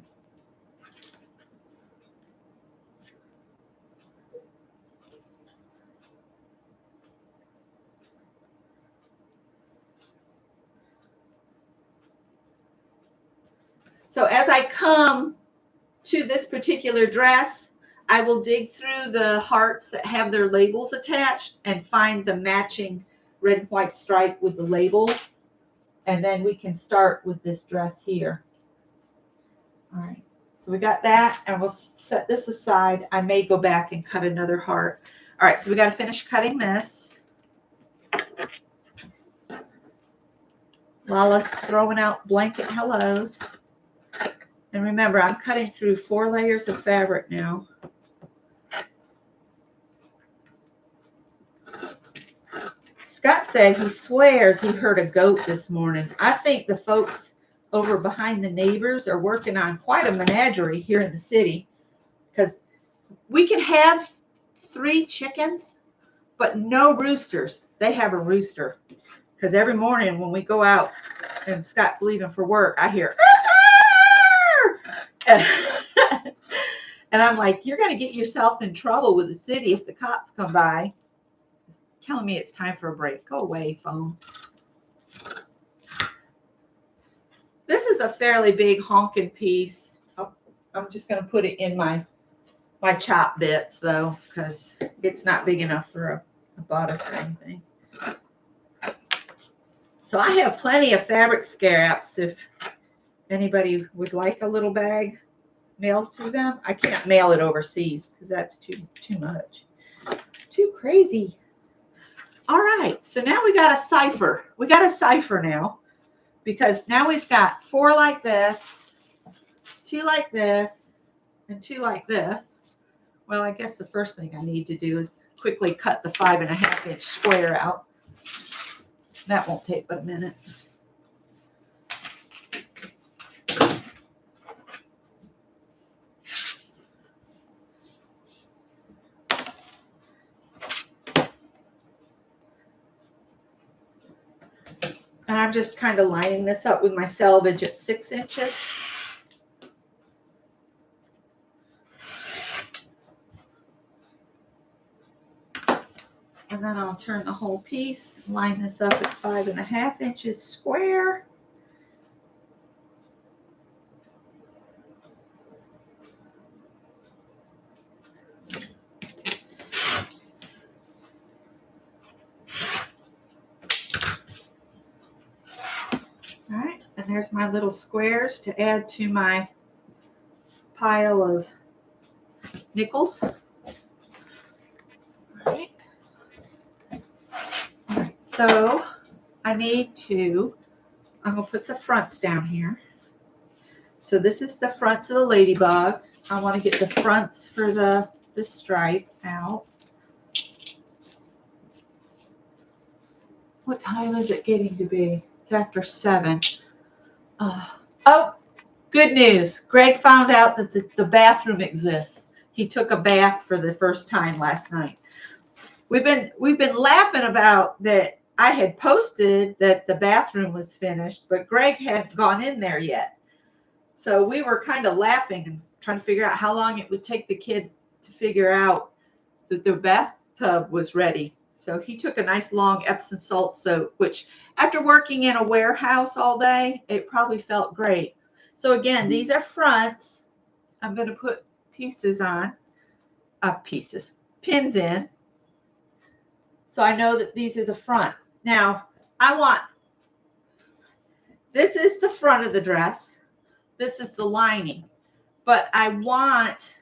So as I come to this particular dress, I will dig through the hearts that have their labels attached and find the matching red and white stripe with the label. And then we can start with this dress here. All right, so we got that, and we'll set this aside. I may go back and cut another heart. All right, so we got to finish cutting this. Lala's throwing out blanket hellos. And remember, I'm cutting through 4 layers of fabric now. Scott said he swears he heard a goat this morning. I think the folks over behind the neighbors are working on quite a menagerie here in the city, because we can have 3 chickens, but no roosters. They have a rooster, because every morning when we go out and Scott's leaving for work, I hear, and I'm like, you're going to get yourself in trouble with the city if the cops come by. It's telling me it's time for a break. Go away, phone. This is a fairly big honking piece. I'm just going to put it in my chop bits, though, because it's not big enough for a bodice or anything. So I have plenty of fabric scraps if anybody would like a little bag mailed to them. I can't mail it overseas because that's too much. Too crazy. All right, so now we got a cipher. We got a cipher now, because now we've got 4 like this, 2 like this, and 2 like this. Well, I guess the first thing I need to do is quickly cut the 5.5-inch square out. That won't take but a minute. And I'm just kind of lining this up with my selvage at 6 inches. And then I'll turn the whole piece, line this up at 5.5 inches square. All right, and there's my little squares to add to my pile of nickels. All right. So I'm going to put the fronts down here. So this is the fronts of the ladybug. I want to get the fronts for the stripe out. What time is it getting to be? It's after 7. Oh, good news. Greg found out that the bathroom exists. He took a bath for the first time last night. We've been laughing about that. I had posted that the bathroom was finished, but Greg hadn't gone in there yet. So we were kind of laughing and trying to figure out how long it would take the kid to figure out that the bathtub was ready. So he took a nice long Epsom salt soak, which after working in a warehouse all day, it probably felt great. So again, these are fronts. I'm going to put pins in. So I know that these are the front. Now, this is the front of the dress. This is the lining. But I want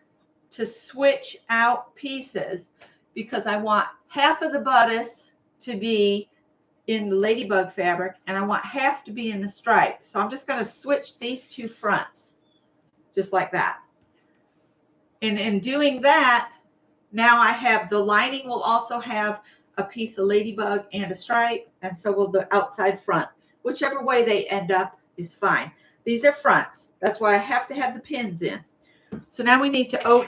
to switch out pieces because I want half of the bodice to be in the ladybug fabric and I want half to be in the stripe. So I'm just going to switch these 2 fronts just like that. And in doing that, now I have the lining will also have a piece of ladybug and a stripe, and so will the outside front. Whichever way they end up is fine. These are fronts. That's why I have to have the pins in. So now we need to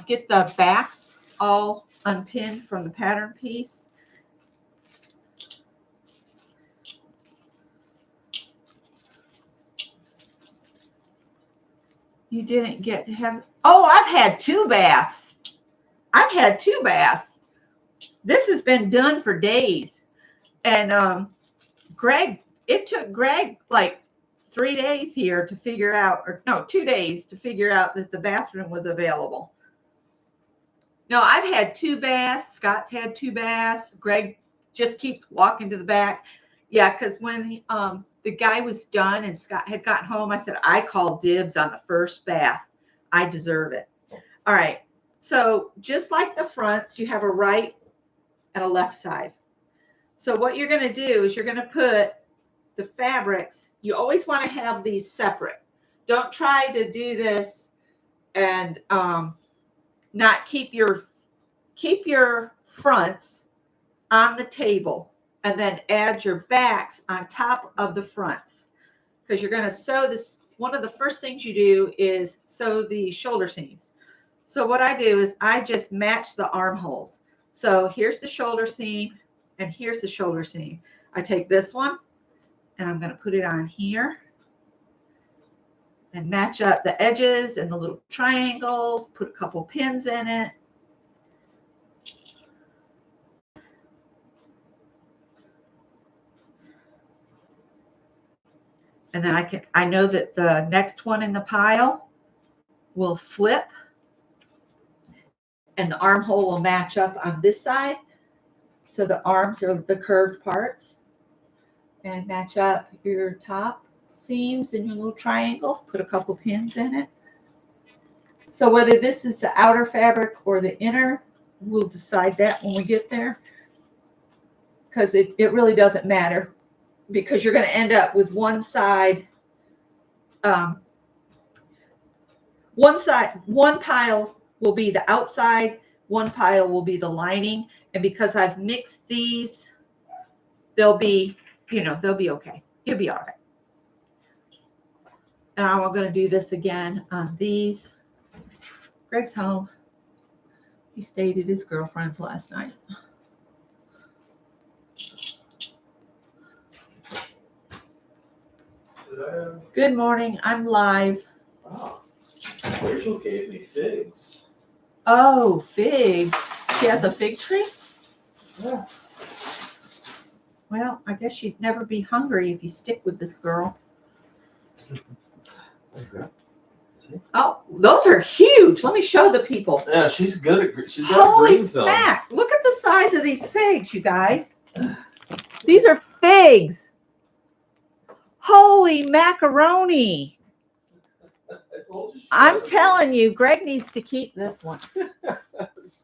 get the backs all unpinned from the pattern piece. You didn't get to have, oh, I've had 2 baths. I've had 2 baths. This has been done for days. And it took Greg like 3 days here to figure out, or no, 2 days to figure out that the bathroom was available. No, I've had 2 baths. Scott's had 2 baths. Greg just keeps walking to the back. Yeah, because when the guy was done and Scott had gotten home, I said, I called dibs on the first bath. I deserve it. All right. So just like the fronts, you have a right and a left side. So what you're going to do is you're going to put the fabrics. You always want to have these separate. Don't try to do this and not keep your fronts on the table and then add your backs on top of the fronts, because you're going to sew this. One of the first things you do is sew the shoulder seams. So what I do is I just match the armholes. So here's the shoulder seam and here's the shoulder seam. I take this one and I'm going to put it on here and match up the edges and the little triangles, put a couple pins in it. And then I know that the next one in the pile will flip and the armhole will match up on this side. So the arms are the curved parts, and match up your top seams and your little triangles, put a couple pins in it. So whether this is the outer fabric or the inner, we'll decide that when we get there, because it really doesn't matter, because you're going to end up with one pile will be the outside, one pile will be the lining. And because I've mixed these, they'll be okay. It'll be all right. And I'm going to do this again on these. Greg's home. He stayed at his girlfriend's last night. Good morning. I'm live. Oh, Rachel gave me figs. Oh, figs. She has a fig tree? Yeah. Well, I guess you'd never be hungry if you stick with this girl. Okay. See? Oh, those are huge. Let me show the people. Yeah, she's good at. She's got Holy a green thumb. smack. Look at the size of these figs, you guys. These are figs. Holy macaroni. I'm telling you, Greg needs to keep this one.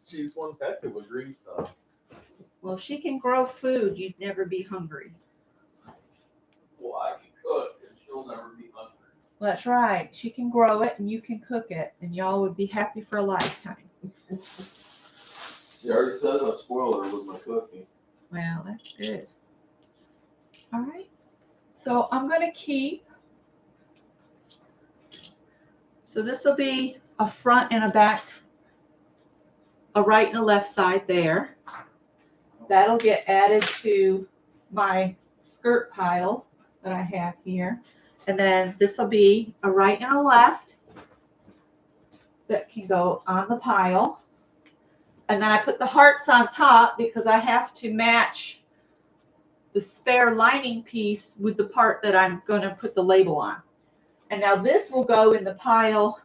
She's one heck of a green thumb. Well, if she can grow food, you'd never be hungry. Well, I can cook, and she'll never be hungry. Well, that's right. She can grow it, and you can cook it, and y'all would be happy for a lifetime. She already says I spoil her with my cooking. Well, that's good. All right. So I'm going to keep. So this will be a front and a back, a right and a left side there. That'll get added to my skirt piles that I have here. And then this will be a right and a left that can go on the pile. And then I put the hearts on top because I have to match the spare lining piece with the part that I'm going to put the label on. And now this will go in the pile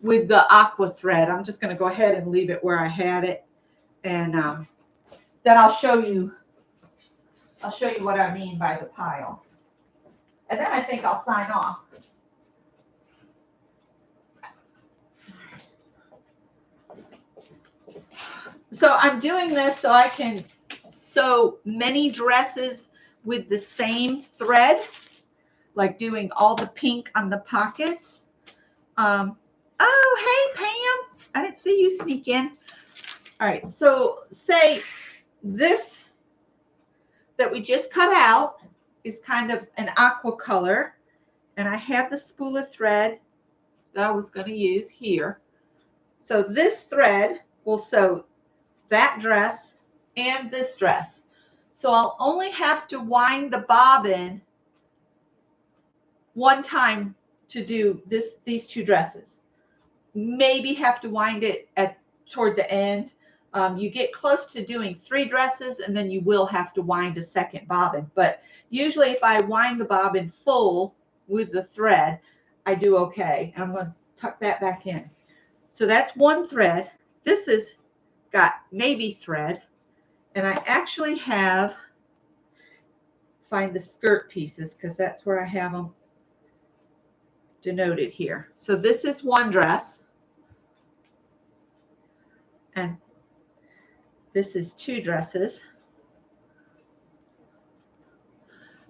with the aqua thread. I'm just going to go ahead and leave it where I had it. And then I'll show you what I mean by the pile. And then I think I'll sign off. So I'm doing this so I can sew many dresses with the same thread, like doing all the pink on the pockets. Oh, hey, Pam. I didn't see you sneak in. All right, so say this that we just cut out is kind of an aqua color, and I have the spool of thread that I was going to use here. So this thread will sew that dress and this dress. So I'll only have to wind the bobbin one time to do these two dresses. Maybe have to wind it toward the end. You get close to doing 3 dresses and then you will have to wind a second bobbin. But usually if I wind the bobbin full, with the thread, I do okay. And I'm going to tuck that back in. So that's one thread. This is got navy thread, and I actually have, find the skirt pieces because that's where I have them denoted here. So this is one dress, and this is two dresses.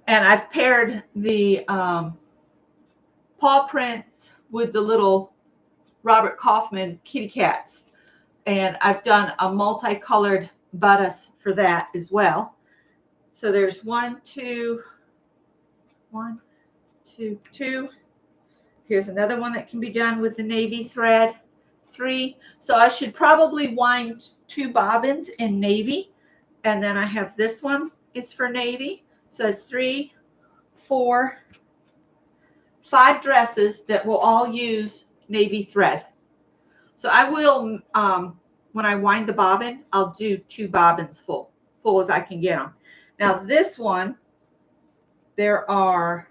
And I've paired the paw prints with the little Robert Kaufman kitty cats. And I've done a multicolored bodice for that as well. So there's one, two. Here's another one that can be done with the navy thread. 3. So I should probably wind 2 bobbins in navy. And then I have this one is for navy. So it's 3, 4, 5 dresses that will all use navy thread. So I will, when I wind the bobbin, I'll do 2 bobbins full as I can get them. Now this one, there are,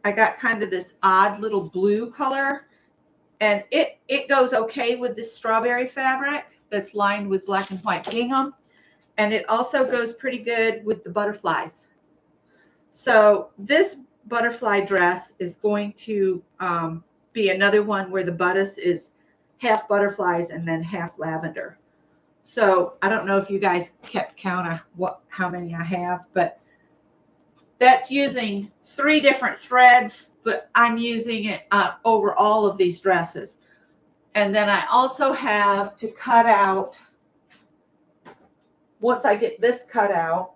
I got kind of this odd little blue color, and it goes okay with this strawberry fabric that's lined with black and white gingham. And it also goes pretty good with the butterflies. So this butterfly dress is going to be another one where the bodice is half butterflies and then half lavender. So I don't know if you guys kept count of how many I have, but that's using 3 different threads, but I'm using it over all of these dresses. And then I also have to cut out, once I get this cut out,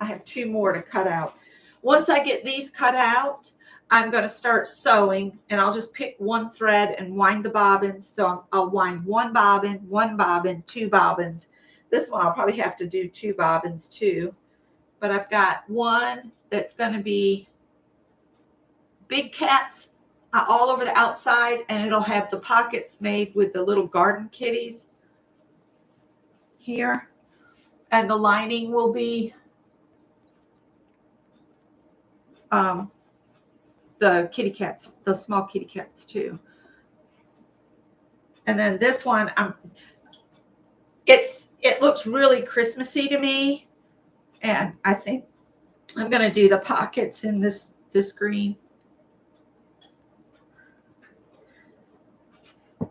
I have 2 more to cut out. Once I get these cut out, I'm going to start sewing, and I'll just pick one thread and wind the bobbins. So I'll wind 1 bobbin, 2 bobbins. This one I'll probably have to do 2 bobbins too. But I've got one that's going to be big cats all over the outside, and it'll have the pockets made with the little garden kitties here. And the lining will be the kitty cats, the small kitty cats too. And then this one, it looks really Christmassy to me, and I think I'm going to do the pockets in this green.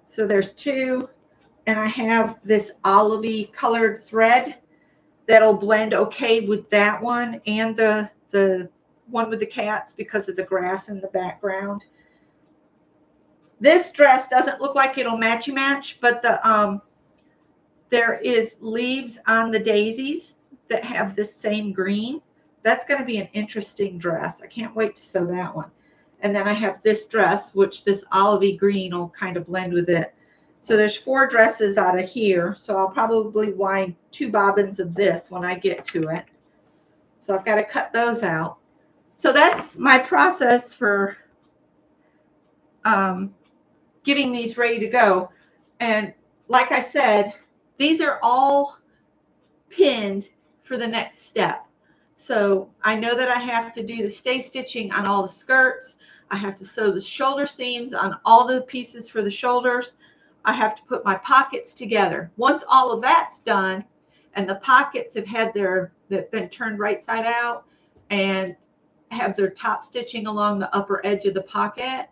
So there's 2, and I have this olivey colored thread that'll blend okay with that one and the one with the cats because of the grass in the background. This dress doesn't look like it'll match, but there is leaves on the daisies that have this same green. That's going to be an interesting dress. I can't wait to sew that one. And then I have this dress, which this olivey green will kind of blend with it. So there's 4 dresses out of here. So I'll probably wind 2 bobbins of this when I get to it. So I've got to cut those out. So that's my process for getting these ready to go. And like I said, these are all pinned for the next step. So I know that I have to do the stay stitching on all the skirts. I have to sew the shoulder seams on all the pieces for the shoulders. I have to put my pockets together. Once all of that's done and the pockets have been turned right side out and have their top stitching along the upper edge of the pocket,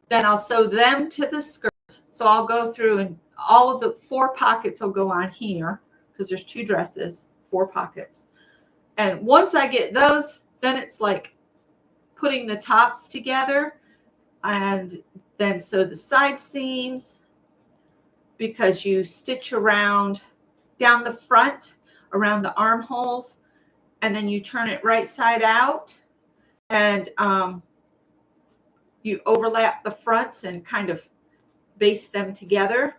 then I'll sew them to the skirts. So I'll go through and all of the 4 pockets will go on here because there's 2 dresses, 4 pockets. And once I get those, then it's like putting the tops together and then sew the side seams, because you stitch around down the front around the armholes, and then you turn it right side out, and you overlap the fronts and kind of baste them together,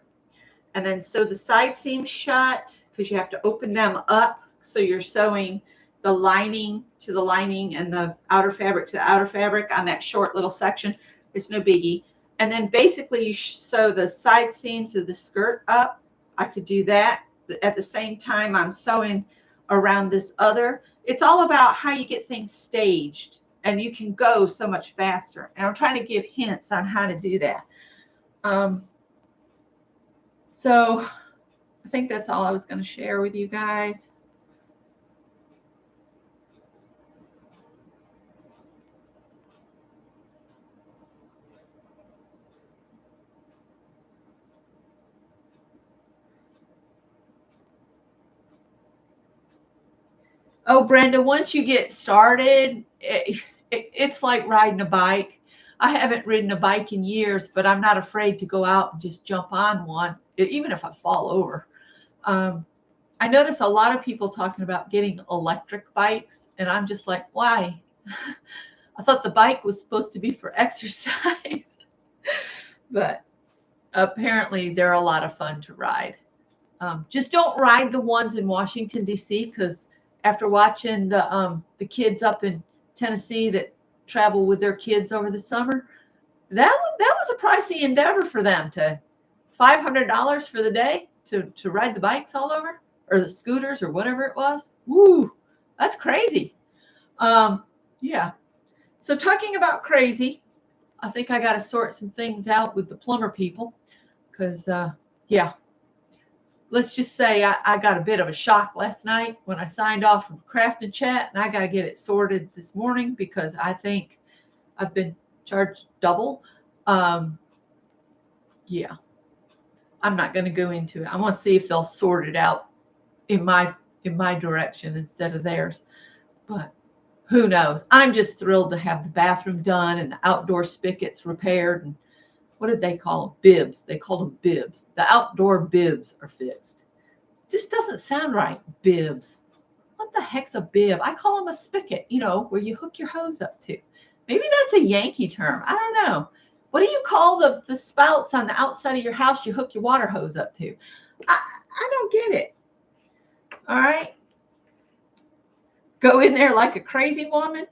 and then sew the side seams shut because you have to open them up. So you're sewing the lining to the lining and the outer fabric to the outer fabric on that short little section. It's no biggie. And then basically you sew the side seams of the skirt up. I could do that at the same time I'm sewing around this other. It's all about how you get things staged, and you can go so much faster. And I'm trying to give hints on how to do that. So I think that's all I was going to share with you guys. Oh, Brenda, once you get started, it's like riding a bike. I haven't ridden a bike in years, but I'm not afraid to go out and just jump on one, even if I fall over. I notice a lot of people talking about getting electric bikes, and I'm just like, why? I thought the bike was supposed to be for exercise. But apparently they're a lot of fun to ride. Just don't ride the ones in Washington, D.C., because after watching the kids up in Tennessee that travel with their kids over the summer, that was a pricey endeavor for them, to $500 for the day to ride the bikes all over, or the scooters, or whatever it was. Woo, that's crazy. Yeah. So talking about crazy, I think I got to sort some things out with the plumber people, because yeah. Let's just say I got a bit of a shock last night when I signed off from Craft and Chat, and I got to get it sorted this morning because I think I've been charged double. Yeah, I'm not going to go into it. I want to see if they'll sort it out in my direction instead of theirs. But who knows? I'm just thrilled to have the bathroom done and the outdoor spigots repaired. And what did they call them? Bibs. They called them bibs. The outdoor bibs are fixed. Just doesn't sound right. Bibs. What the heck's a bib? I call them a spigot, where you hook your hose up to. Maybe that's a Yankee term. I don't know. What do you call the spouts on the outside of your house you hook your water hose up to? I don't get it. All right. Go in there like a crazy woman?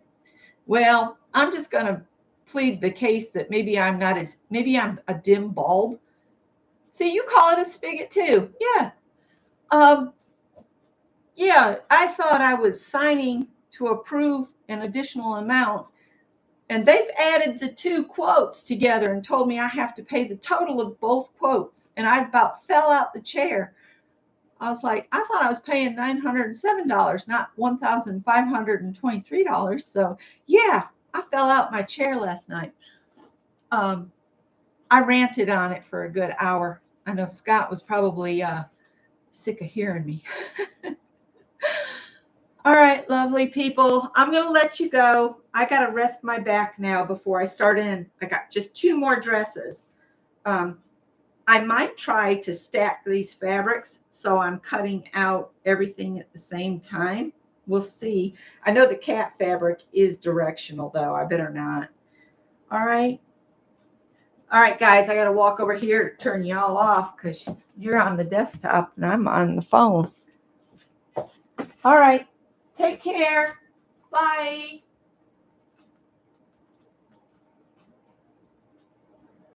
Well, I'm just going to plead the case that maybe I'm a dim bulb. See, you call it a spigot too. Yeah. Yeah, I thought I was signing to approve an additional amount, and they've added the two quotes together and told me I have to pay the total of both quotes, and I about fell out the chair. I was like, I thought I was paying $907, not $1,523. So yeah, I fell out my chair last night. I ranted on it for a good hour. I know Scott was probably sick of hearing me. All right, lovely people. I'm going to let you go. I got to rest my back now before I start in. I got just 2 more dresses. I might try to stack these fabrics so I'm cutting out everything at the same time. We'll see. I know the cat fabric is directional, though. I better not. All right. All right, guys, I got to walk over here to turn y'all off because you're on the desktop and I'm on the phone. All right. Take care. Bye.